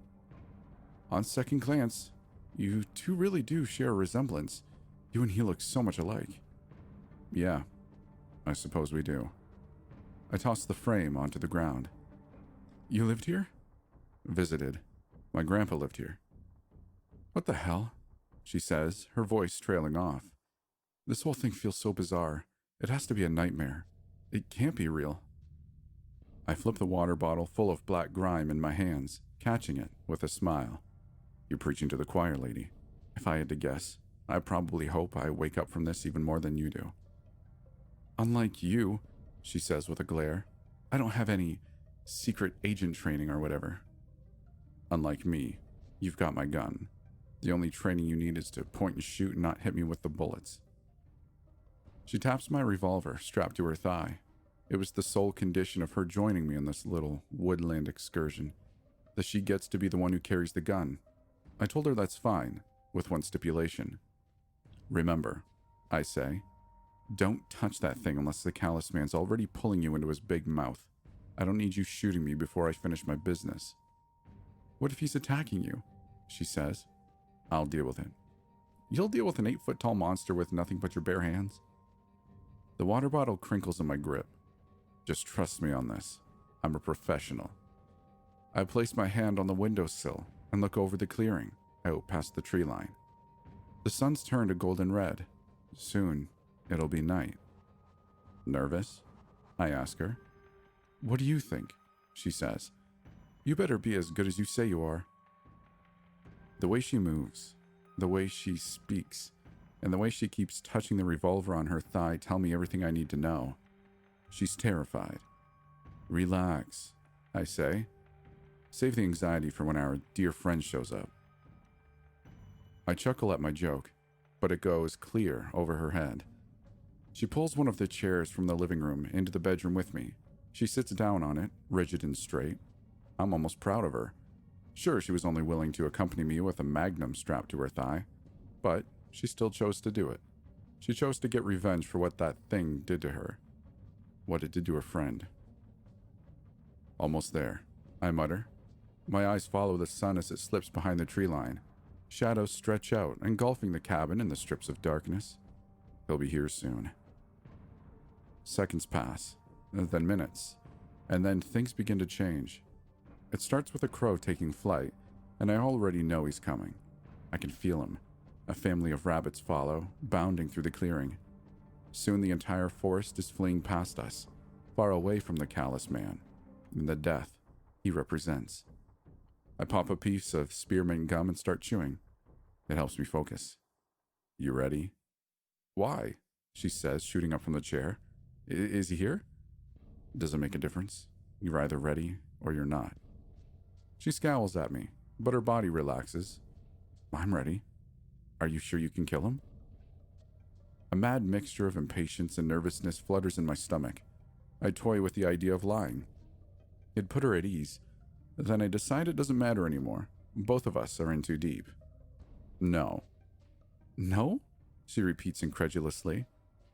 On second glance, you two really do share a resemblance. You and he look so much alike. Yeah, I suppose we do. I toss the frame onto the ground. You lived here? Visited. My grandpa lived here. What the hell? She says, her voice trailing off. This whole thing feels so bizarre. It has to be a nightmare. It can't be real. I flip the water bottle full of black grime in my hands, catching it with a smile. You're preaching to the choir, lady. If I had to guess, I probably hope I wake up from this even more than you do. Unlike you, she says with a glare, I don't have any secret agent training or whatever. Unlike me, you've got my gun. The only training you need is to point and shoot and not hit me with the bullets. She taps my revolver strapped to her thigh. It was the sole condition of her joining me in this little woodland excursion, that she gets to be the one who carries the gun. I told her that's fine, with one stipulation. Remember, I say, don't touch that thing unless the Callous Man's already pulling you into his big mouth. I don't need you shooting me before I finish my business. What if he's attacking you? She says. I'll deal with it. You'll deal with an 8-foot-tall monster with nothing but your bare hands? The water bottle crinkles in my grip. Just trust me on this. I'm a professional. I place my hand on the windowsill and look over the clearing, out past the tree line. The sun's turned a golden red. Soon, it'll be night. Nervous? I ask her. What do you think? She says. You better be as good as you say you are. The way she moves, the way she speaks, and the way she keeps touching the revolver on her thigh tell me everything I need to know. She's terrified. Relax, I say. Save the anxiety for when our dear friend shows up. I chuckle at my joke, but it goes clear over her head. She pulls one of the chairs from the living room into the bedroom with me. She sits down on it, rigid and straight. I'm almost proud of her. Sure, she was only willing to accompany me with a magnum strapped to her thigh, but she still chose to do it. She chose to get revenge for what that thing did to her. What it did to her friend. Almost there, I mutter. My eyes follow the sun as it slips behind the tree line. Shadows stretch out, engulfing the cabin in the strips of darkness. He'll be here soon. Seconds pass, then minutes, and then things begin to change. It starts with a crow taking flight, and I already know he's coming. I can feel him. A family of rabbits follow, bounding through the clearing. Soon the entire forest is fleeing past us, far away from the Callous Man, and the death he represents. I pop a piece of spearmint gum and start chewing. It helps me focus. You ready? Why? She says, shooting up from the chair. Is he here? Doesn't make a difference. You're either ready or you're not. She scowls at me, but her body relaxes. I'm ready. Are you sure you can kill him? A mad mixture of impatience and nervousness flutters in my stomach. I toy with the idea of lying. It'd put her at ease. Then I decide it doesn't matter anymore. Both of us are in too deep. No. No? She repeats incredulously.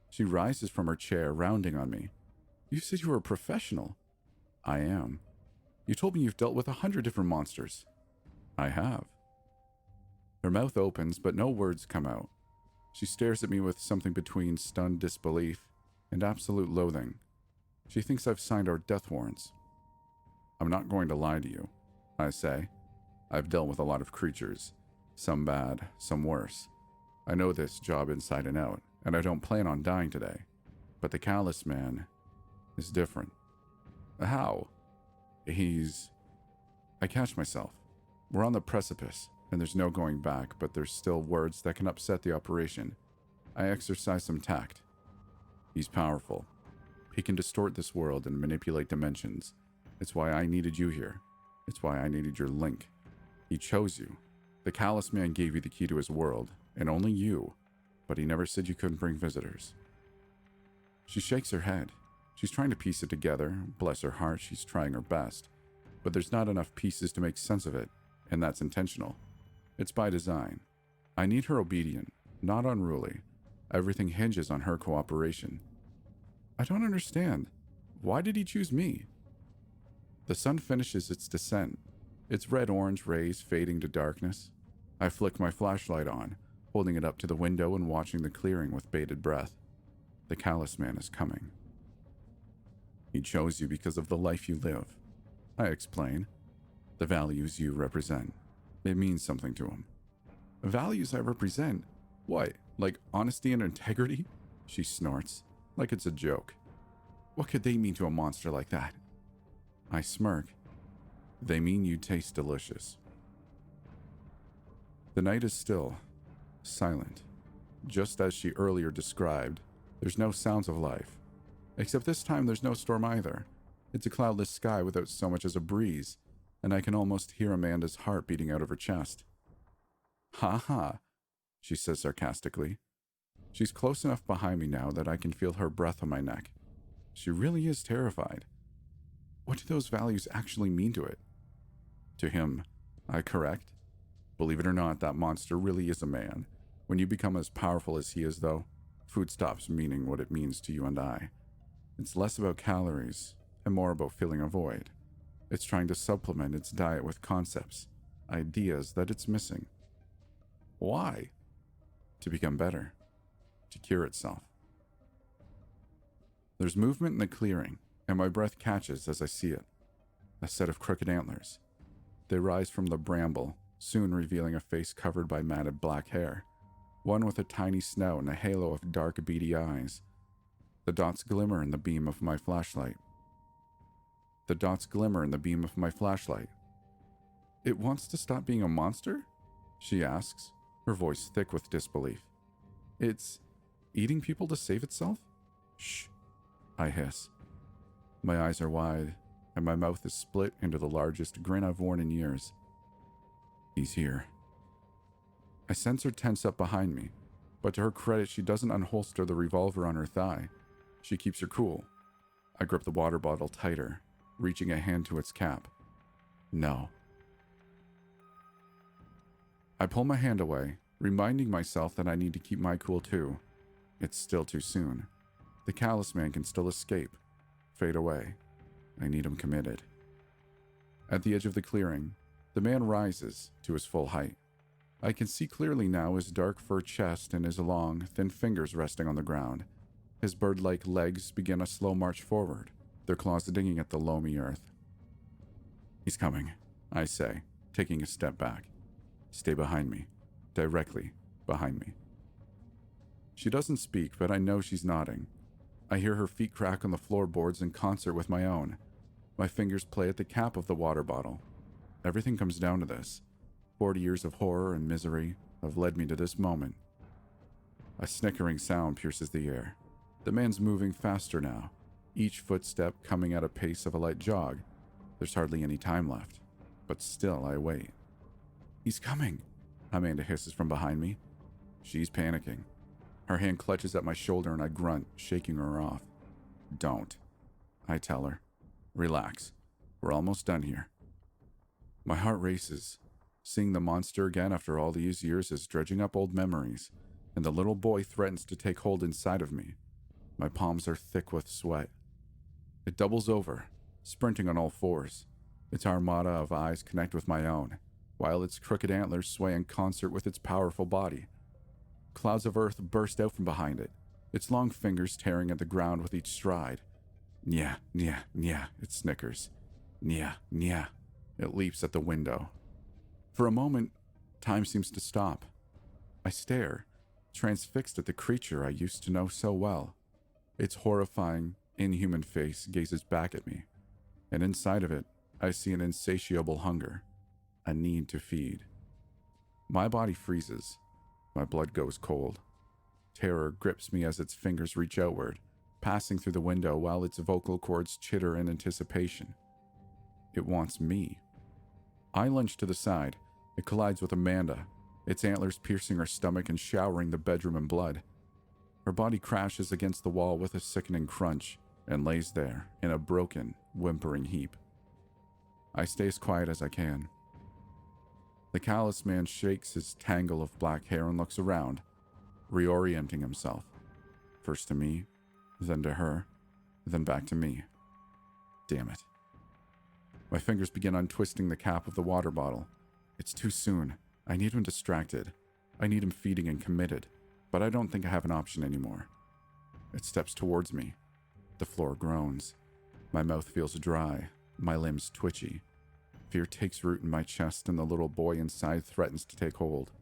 She rises from her chair, rounding on me. You said you were a professional. I am. You told me you've dealt with 100 different monsters. I have. Her mouth opens, but no words come out. She stares at me with something between stunned disbelief and absolute loathing. She thinks I've signed our death warrants. I'm not going to lie to you, I say. I've dealt with a lot of creatures, some bad, some worse. I know this job inside and out, and I don't plan on dying today. But the Callous Man is different. How? I catch myself. We're on the precipice, and there's no going back, but there's still words that can upset the operation. I exercise some tact. He's powerful. He can distort this world and manipulate dimensions. It's why I needed you here. It's why I needed your link. He chose you. The Callous Man gave you the key to his world, and only you, but he never said you couldn't bring visitors. She shakes her head. She's trying to piece it together. Bless her heart, she's trying her best. But there's not enough pieces to make sense of it, and that's intentional. It's by design. I need her obedient, not unruly. Everything hinges on her cooperation. I don't understand. Why did he choose me? The sun finishes its descent, its red-orange rays fading to darkness. I flick my flashlight on, holding it up to the window and watching the clearing with bated breath. The Callous Man is coming. He chose you because of the life you live. I explain. The values you represent. It means something to him. Values I represent? What, like honesty and integrity? She snorts, like it's a joke. What could they mean to a monster like that? I smirk. They mean you taste delicious. The night is still, silent. Just as she earlier described, there's no sounds of life. Except this time there's no storm either. It's a cloudless sky without so much as a breeze, and I can almost hear Amanda's heart beating out of her chest. Ha ha, she says sarcastically. She's close enough behind me now that I can feel her breath on my neck. She really is terrified. What do those values actually mean to it? To him, I correct. Believe it or not, that monster really is a man. When you become as powerful as he is, though, food stops meaning what it means to you and I. It's less about calories and more about filling a void. It's trying to supplement its diet with concepts, ideas that it's missing. Why? To become better. To cure itself. There's movement in the clearing, and my breath catches as I see it. A set of crooked antlers. They rise from the bramble, soon revealing a face covered by matted black hair. One with a tiny snout and a halo of dark, beady eyes. The dots glimmer in the beam of my flashlight. It wants to stop being a monster? She asks, her voice thick with disbelief. It's eating people to save itself? Shh, I hiss. My eyes are wide, and my mouth is split into the largest grin I've worn in years. He's here. I sense her tense up behind me, but to her credit, she doesn't unholster the revolver on her thigh. She keeps her cool. I grip the water bottle tighter, reaching a hand to its cap. No. I pull my hand away, reminding myself that I need to keep my cool too. It's still too soon. The Callous Man can still escape, fade away. I need him committed. At the edge of the clearing, the man rises to his full height. I can see clearly now his dark fur chest and his long, thin fingers resting on the ground. His bird-like legs begin a slow march forward, their claws digging at the loamy earth. He's coming, I say, taking a step back. Stay behind me, directly behind me. She doesn't speak, but I know she's nodding. I hear her feet crack on the floorboards in concert with my own. My fingers play at the cap of the water bottle. Everything comes down to this. 40 years of horror and misery, have led me to this moment. A snickering sound pierces the air. The man's moving faster now, each footstep coming at a pace of a light jog. There's hardly any time left, but still I wait. "He's coming," Amanda hisses from behind me. She's panicking. Her hand clutches at my shoulder and I grunt, shaking her off. "Don't," I tell her. "Relax. We're almost done here." My heart races. Seeing the monster again after all these years is dredging up old memories, and the little boy threatens to take hold inside of me. My palms are thick with sweat. It doubles over, sprinting on all fours. Its armada of eyes connect with my own, while its crooked antlers sway in concert with its powerful body. Clouds of earth burst out from behind it, its long fingers tearing at the ground with each stride. "Nya, nya, nya," it snickers. "Nya, nya." It leaps at the window. For a moment, time seems to stop. I stare, transfixed at the creature I used to know so well. Its horrifying, inhuman face gazes back at me, and inside of it, I see an insatiable hunger, a need to feed. My body freezes. My blood goes cold. Terror grips me as its fingers reach outward, passing through the window while its vocal cords chitter in anticipation. It wants me. I lunge to the side. It collides with Amanda, its antlers piercing her stomach and showering the bedroom in blood. Her body crashes against the wall with a sickening crunch and lays there in a broken, whimpering heap. I stay as quiet as I can. The Callous Man shakes his tangle of black hair and looks around, reorienting himself. First to me, then to her, then back to me. Damn it. My fingers begin untwisting the cap of the water bottle. It's too soon. I need him distracted. I need him feeding and committed, but I don't think I have an option anymore. It steps towards me. The floor groans. My mouth feels dry, my limbs twitchy. Fear takes root in my chest and the little boy inside threatens to take hold.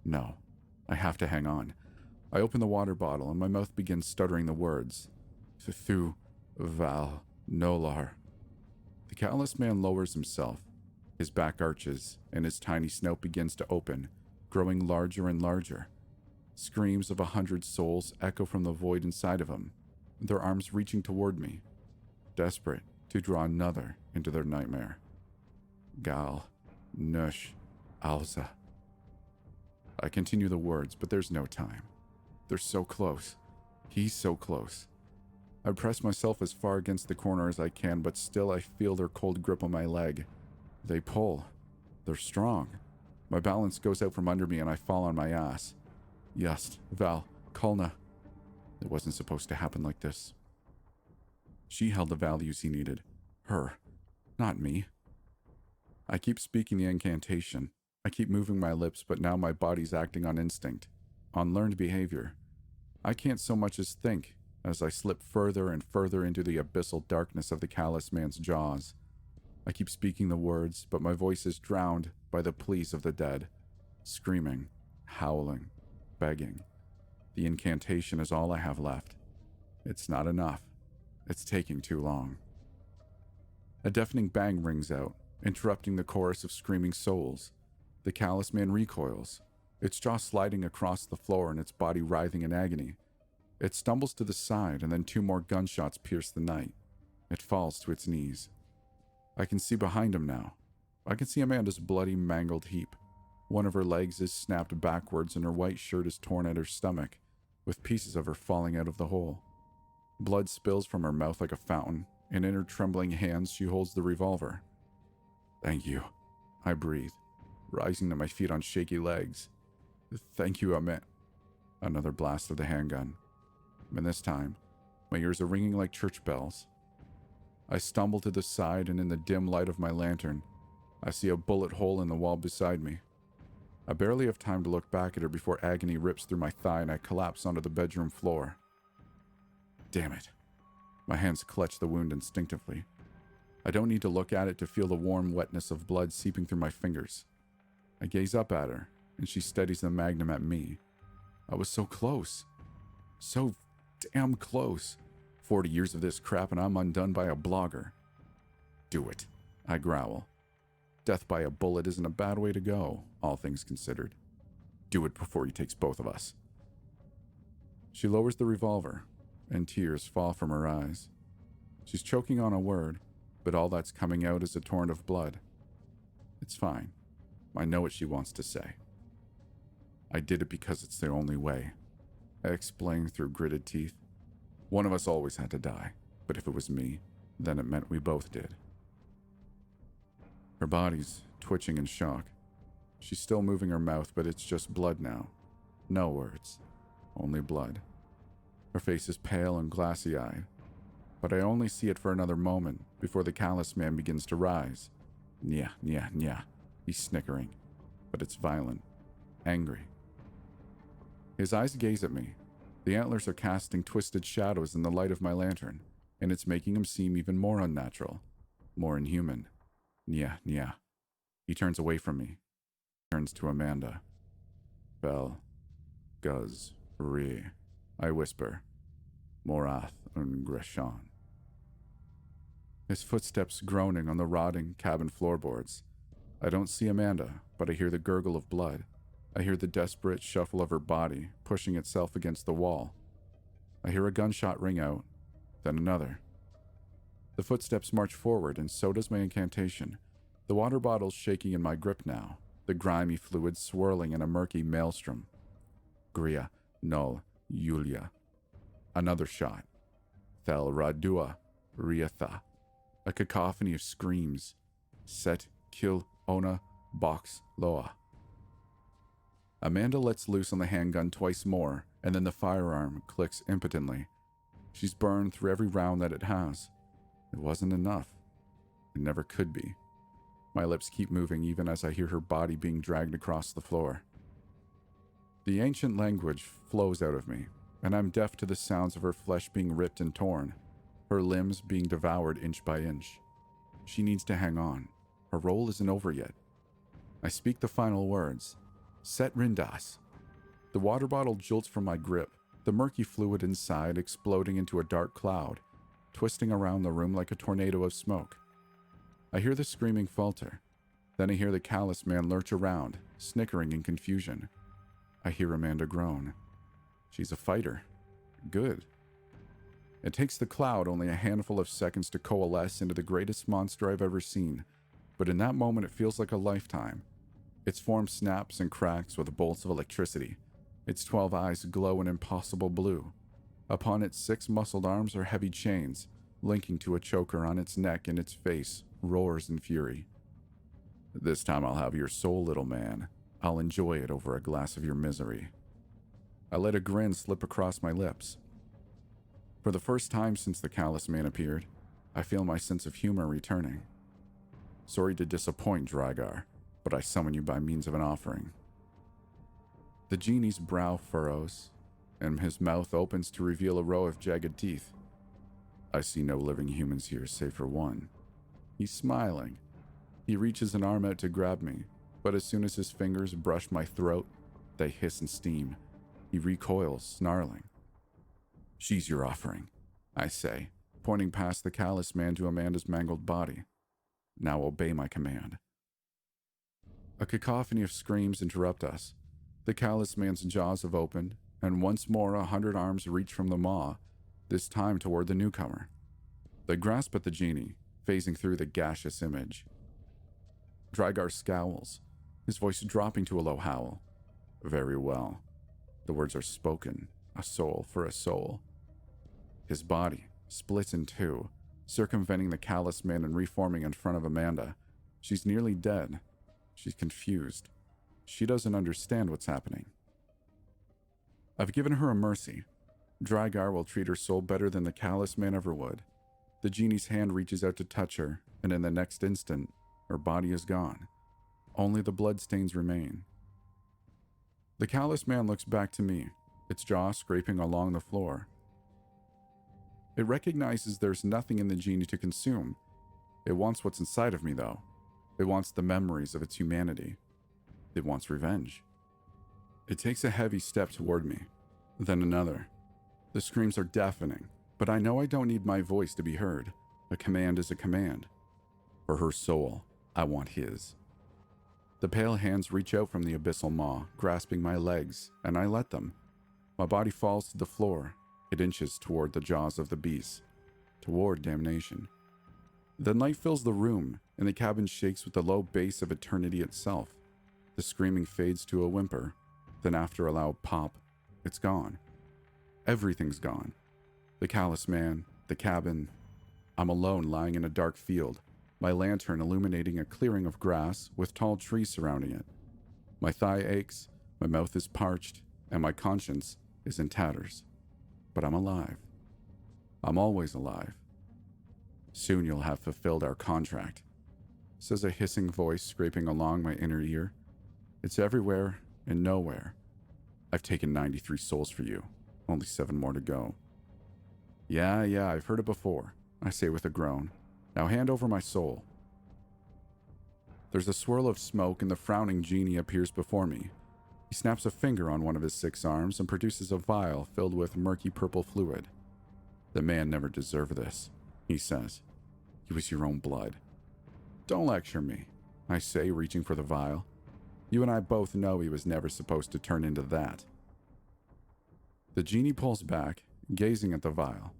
No, I have to hang on. I open the water bottle and my mouth begins stuttering the words. "Thu, Val, Nolar." The Callous Man lowers himself. His back arches, and his tiny snout begins to open, growing larger and larger. Screams of 100 souls echo from the void inside of him, their arms reaching toward me, desperate to draw another into their nightmare. Gal, Nush, Alza. I continue the words, but there's no time. They're so close. He's so close. I press myself as far against the corner as I can, but still I feel their cold grip on my leg. They pull. They're strong. My balance goes out from under me and I fall on my ass. Yes, Val, Kulna. It wasn't supposed to happen like this. She held the values he needed. Her, not me. I keep speaking the incantation. I keep moving my lips, but now my body's acting on instinct, on learned behavior. I can't so much as think as I slip further and further into the abyssal darkness of the Callous Man's jaws. I keep speaking the words, but my voice is drowned by the pleas of the dead, screaming, howling, begging. The incantation is all I have left. It's not enough. It's taking too long. A deafening bang rings out, interrupting the chorus of screaming souls. The Callous Man recoils, its jaw sliding across the floor and its body writhing in agony. It stumbles to the side, and then 2 more gunshots pierce the night. It falls to its knees. I can see behind him now. I can see Amanda's bloody, mangled heap. One of her legs is snapped backwards and her white shirt is torn at her stomach, with pieces of her falling out of the hole. Blood spills from her mouth like a fountain, and in her trembling hands she holds the revolver. "Thank you," I breathe, rising to my feet on shaky legs. "Thank you, Amit." Another blast of the handgun. And this time, my ears are ringing like church bells. I stumble to the side, and in the dim light of my lantern, I see a bullet hole in the wall beside me. I barely have time to look back at her before agony rips through my thigh and I collapse onto the bedroom floor. Damn it. My hands clutch the wound instinctively. I don't need to look at it to feel the warm wetness of blood seeping through my fingers. I gaze up at her, and she steadies the magnum at me. I was so close. So damn close. 40 years of this crap and I'm undone by a blogger. Do it, I growl. Death by a bullet isn't a bad way to go, all things considered. Do it before he takes both of us. She lowers the revolver, and tears fall from her eyes. She's choking on a word, but all that's coming out is a torrent of blood. It's fine. I know what she wants to say. I did it because it's the only way, I explained through gritted teeth. One of us always had to die, but if it was me, then it meant we both did. Her body's twitching in shock. She's still moving her mouth, but it's just blood now. No words, only blood. Her face is pale and glassy-eyed, but I only see it for another moment before the Callous Man begins to rise. Nya, nya, nya. He's snickering, but it's violent, angry. His eyes gaze at me. The antlers are casting twisted shadows in the light of my lantern, and it's making him seem even more unnatural, more inhuman. Nya, nya. He turns away from me, turns to Amanda. Bel, Guz, Re, I whisper. Morath and Greshon. His footsteps groaning on the rotting cabin floorboards. I don't see Amanda, but I hear the gurgle of blood. I hear the desperate shuffle of her body pushing itself against the wall. I hear a gunshot ring out, then another. The footsteps march forward, and so does my incantation. The water bottle's shaking in my grip now, the grimy fluid swirling in a murky maelstrom. Gria, Null, Yulia. Another shot. Thel Radua, Riatha. A cacophony of screams. Set, kill, Ona, box, Loa. Amanda lets loose on the handgun twice more, and then the firearm clicks impotently. She's burned through every round that it has. It wasn't enough. It never could be. My lips keep moving even as I hear her body being dragged across the floor. The ancient language flows out of me, and I'm deaf to the sounds of her flesh being ripped and torn, her limbs being devoured inch by inch. She needs to hang on. Her role isn't over yet. I speak the final words. Set Rindas. The water bottle jolts from my grip, the murky fluid inside exploding into a dark cloud, twisting around the room like a tornado of smoke. I hear the screaming falter. Then I hear the Callous Man lurch around, snickering in confusion. I hear Amanda groan. She's a fighter. Good. It takes the cloud only a handful of seconds to coalesce into the greatest monster I've ever seen, but in that moment it feels like a lifetime. Its form snaps and cracks with bolts of electricity. Its 12 eyes glow an impossible blue. Upon its 6 muscled arms are heavy chains, linking to a choker on its neck, and its face roars in fury. This time I'll have your soul, little man. I'll enjoy it over a glass of your misery. I let a grin slip across my lips. For the first time since the Callous Man appeared, I feel my sense of humor returning. Sorry to disappoint, Drygar, but I summon you by means of an offering. The genie's brow furrows, and his mouth opens to reveal a row of jagged teeth. I see no living humans here save for one. He's smiling. He reaches an arm out to grab me, but as soon as his fingers brush my throat, they hiss and steam. He recoils, snarling. She's your offering, I say, pointing past the Callous Man to Amanda's mangled body. Now obey my command. A cacophony of screams interrupt us. The Callous Man's jaws have opened, and once more 100 arms reach from the maw, this time toward the newcomer. They grasp at the genie, phasing through the gaseous image. Drygar scowls, his voice dropping to a low howl. Very well. The words are spoken, a soul for a soul. His body splits in two, circumventing the Callous Man and reforming in front of Amanda. She's nearly dead. She's confused. She doesn't understand what's happening. I've given her a mercy. Drygar will treat her soul better than the Callous Man ever would. The genie's hand reaches out to touch her, and in the next instant, her body is gone. Only the bloodstains remain. The Callous Man looks back to me, its jaw scraping along the floor. It recognizes there's nothing in the genie to consume. It wants what's inside of me, though. It wants the memories of its humanity. It wants revenge. It takes a heavy step toward me, then another. The screams are deafening, but I know I don't need my voice to be heard. A command is a command. For her soul, I want his. The pale hands reach out from the abyssal maw, grasping my legs, and I let them. My body falls to the floor. It inches toward the jaws of the beast, toward damnation. The night fills the room, and the cabin shakes with the low bass of eternity itself. The screaming fades to a whimper. Then after a loud pop, it's gone. Everything's gone. The Callous Man, the cabin. I'm alone lying in a dark field, my lantern illuminating a clearing of grass with tall trees surrounding it. My thigh aches, my mouth is parched, and my conscience is in tatters. But I'm alive. I'm always alive. Soon you'll have fulfilled our contract, says a hissing voice scraping along my inner ear. It's everywhere and nowhere. I've taken 93 souls for you, only 7 more to go. Yeah, I've heard it before, I say with a groan. Now hand over my soul. There's a swirl of smoke and the frowning genie appears before me. He snaps a finger on one of his 6 arms and produces a vial filled with murky purple fluid. The man never deserved this, he says. He was your own blood. Don't lecture me, I say, reaching for the vial. You and I both know he was never supposed to turn into that. The genie pulls back, gazing at the vial.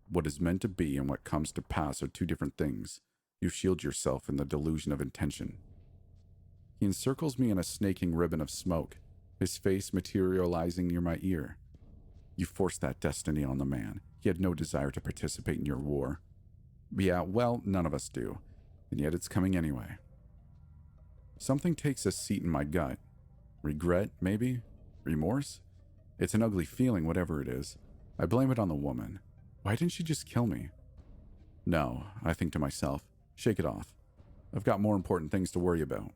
What is meant to be and what comes to pass are 2 different things. You shield yourself in the delusion of intention. He encircles me in a snaking ribbon of smoke, his face materializing near my ear. You forced that destiny on the man. He had no desire to participate in your war. Yeah, well, none of us do, and yet it's coming anyway. Something takes a seat in my gut. Regret, maybe? Remorse? It's an ugly feeling, whatever it is. I blame it on the woman. Why didn't she just kill me? No, I think to myself, shake it off. I've got more important things to worry about.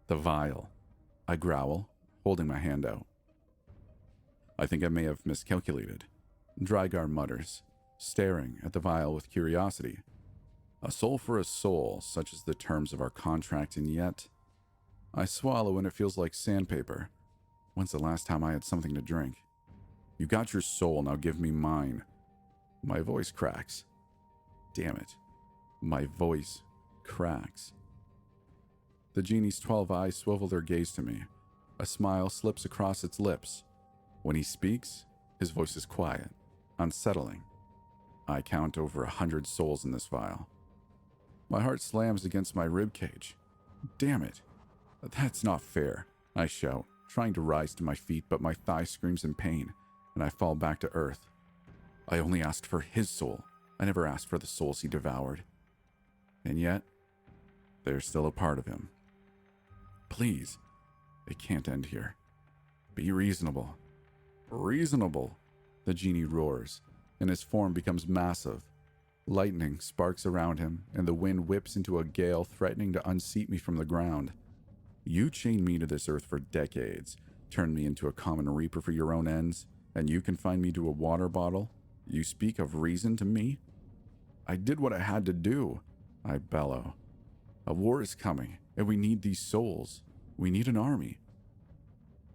The vial. I growl, holding my hand out. I think I may have miscalculated. Drygar mutters, staring at the vial with curiosity. A soul for a soul, such as the terms of our contract, and yet... I swallow and it feels like sandpaper. When's the last time I had something to drink? You got your soul, now give me mine. My voice cracks. Damn it. My voice cracks. The genie's 12 eyes swivel their gaze to me. A smile slips across its lips. When he speaks, his voice is quiet, unsettling. I count over 100 souls in this vial. My heart slams against my ribcage. Damn it. That's not fair, I shout, trying to rise to my feet, but my thigh screams in pain, and I fall back to earth. I only asked for his soul. I never asked for the souls he devoured. And yet, they're still a part of him. Please, it can't end here. Be reasonable. Reasonable, the genie roars, and his form becomes massive. Lightning sparks around him, and the wind whips into a gale threatening to unseat me from the ground. You chained me to this earth for decades, turned me into a common reaper for your own ends, and you confined me to a water bottle? You speak of reason to me? I did what I had to do, I bellow. A war is coming, and we need these souls. We need an army.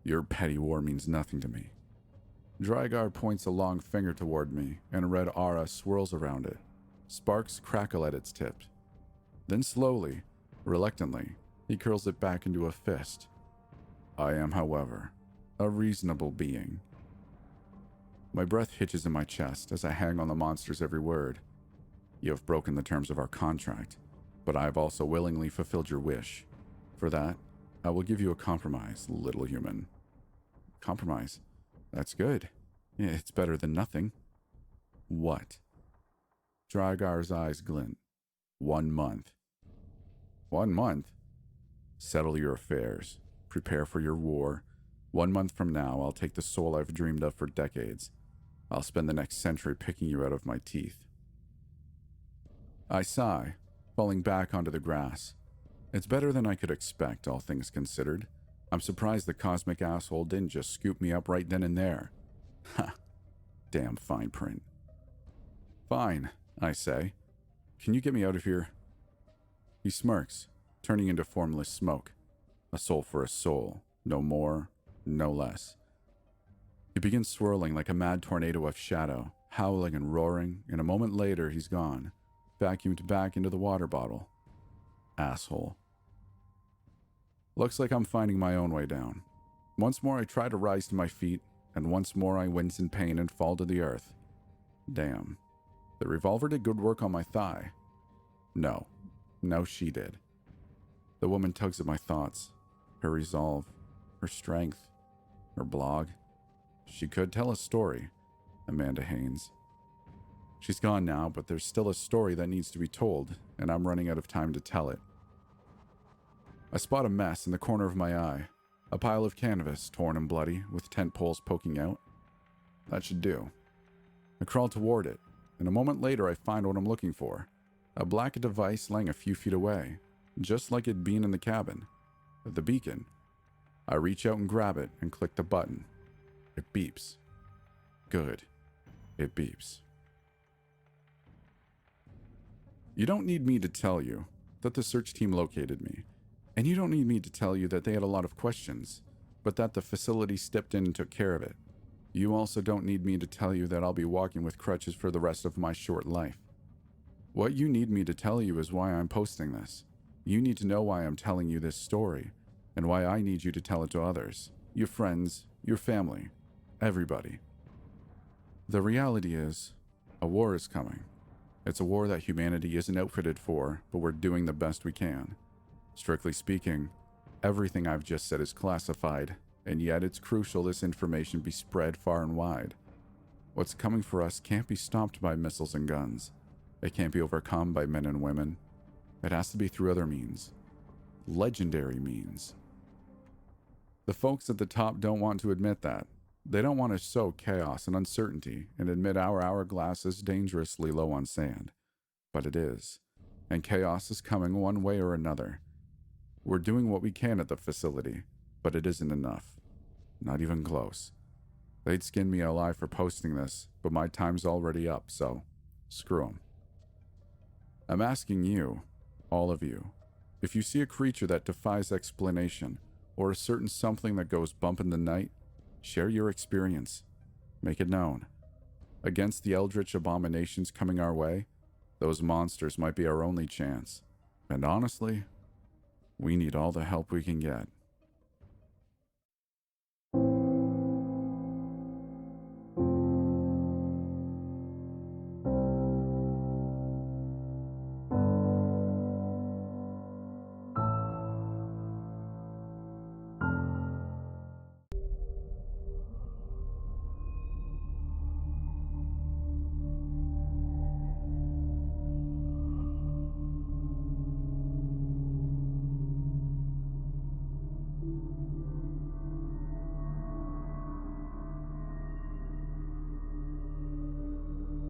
Your petty war means nothing to me. Drygar points a long finger toward me, and a red aura swirls around it. Sparks crackle at its tip. Then slowly, reluctantly, he curls it back into a fist. I am, however, a reasonable being. My breath hitches in my chest as I hang on the monster's every word. You have broken the terms of our contract, but I have also willingly fulfilled your wish. For that, I will give you a compromise, little human. Compromise? That's good. It's better than nothing. What? Drygar's eyes glint. 1 month. 1 month? Settle your affairs. Prepare for your war. 1 month from now, I'll take the soul I've dreamed of for decades. I'll spend the next century picking you out of my teeth. I sigh, falling back onto the grass. It's better than I could expect, all things considered. I'm surprised the cosmic asshole didn't just scoop me up right then and there. Ha! Damn fine print. Fine, I say. Can you get me out of here? He smirks, turning into formless smoke. A soul for a soul. No more, no less. He begins swirling like a mad tornado of shadow, howling and roaring, and a moment later he's gone, vacuumed back into the water bottle. Asshole. Looks like I'm finding my own way down. Once more I try to rise to my feet, and once more I wince in pain and fall to the earth. Damn. The revolver did good work on my thigh. No, she did. The woman tugs at my thoughts, her resolve, her strength, her blog. She could tell a story, Amanda Haynes. She's gone now, but there's still a story that needs to be told, and I'm running out of time to tell it. I spot a mess in the corner of my eye, a pile of canvas, torn and bloody, with tent poles poking out. That should do. I crawl toward it, and a moment later I find what I'm looking for. A black device laying a few feet away, just like it'd been in the cabin. The beacon. I reach out and grab it and click the button. It beeps. Good. It beeps. You don't need me to tell you that the search team located me, and you don't need me to tell you that they had a lot of questions, but that the facility stepped in and took care of it. You also don't need me to tell you that I'll be walking with crutches for the rest of my short life. What you need me to tell you is why I'm posting this. You need to know why I'm telling you this story, and why I need you to tell it to others, your friends, your family, everybody. The reality is, a war is coming. It's a war that humanity isn't outfitted for, but we're doing the best we can. Strictly speaking, everything I've just said is classified, and yet it's crucial this information be spread far and wide. What's coming for us can't be stopped by missiles and guns. It can't be overcome by men and women. It has to be through other means. Legendary means. The folks at the top don't want to admit that. They don't want to sow chaos and uncertainty and admit our hourglass is dangerously low on sand. But it is. And chaos is coming one way or another. We're doing what we can at the facility, but it isn't enough. Not even close. They'd skin me alive for posting this, but my time's already up, so screw 'em. I'm asking you, all of you, if you see a creature that defies explanation, or a certain something that goes bump in the night, share your experience. Make it known. Against the eldritch abominations coming our way, those monsters might be our only chance. And honestly, we need all the help we can get.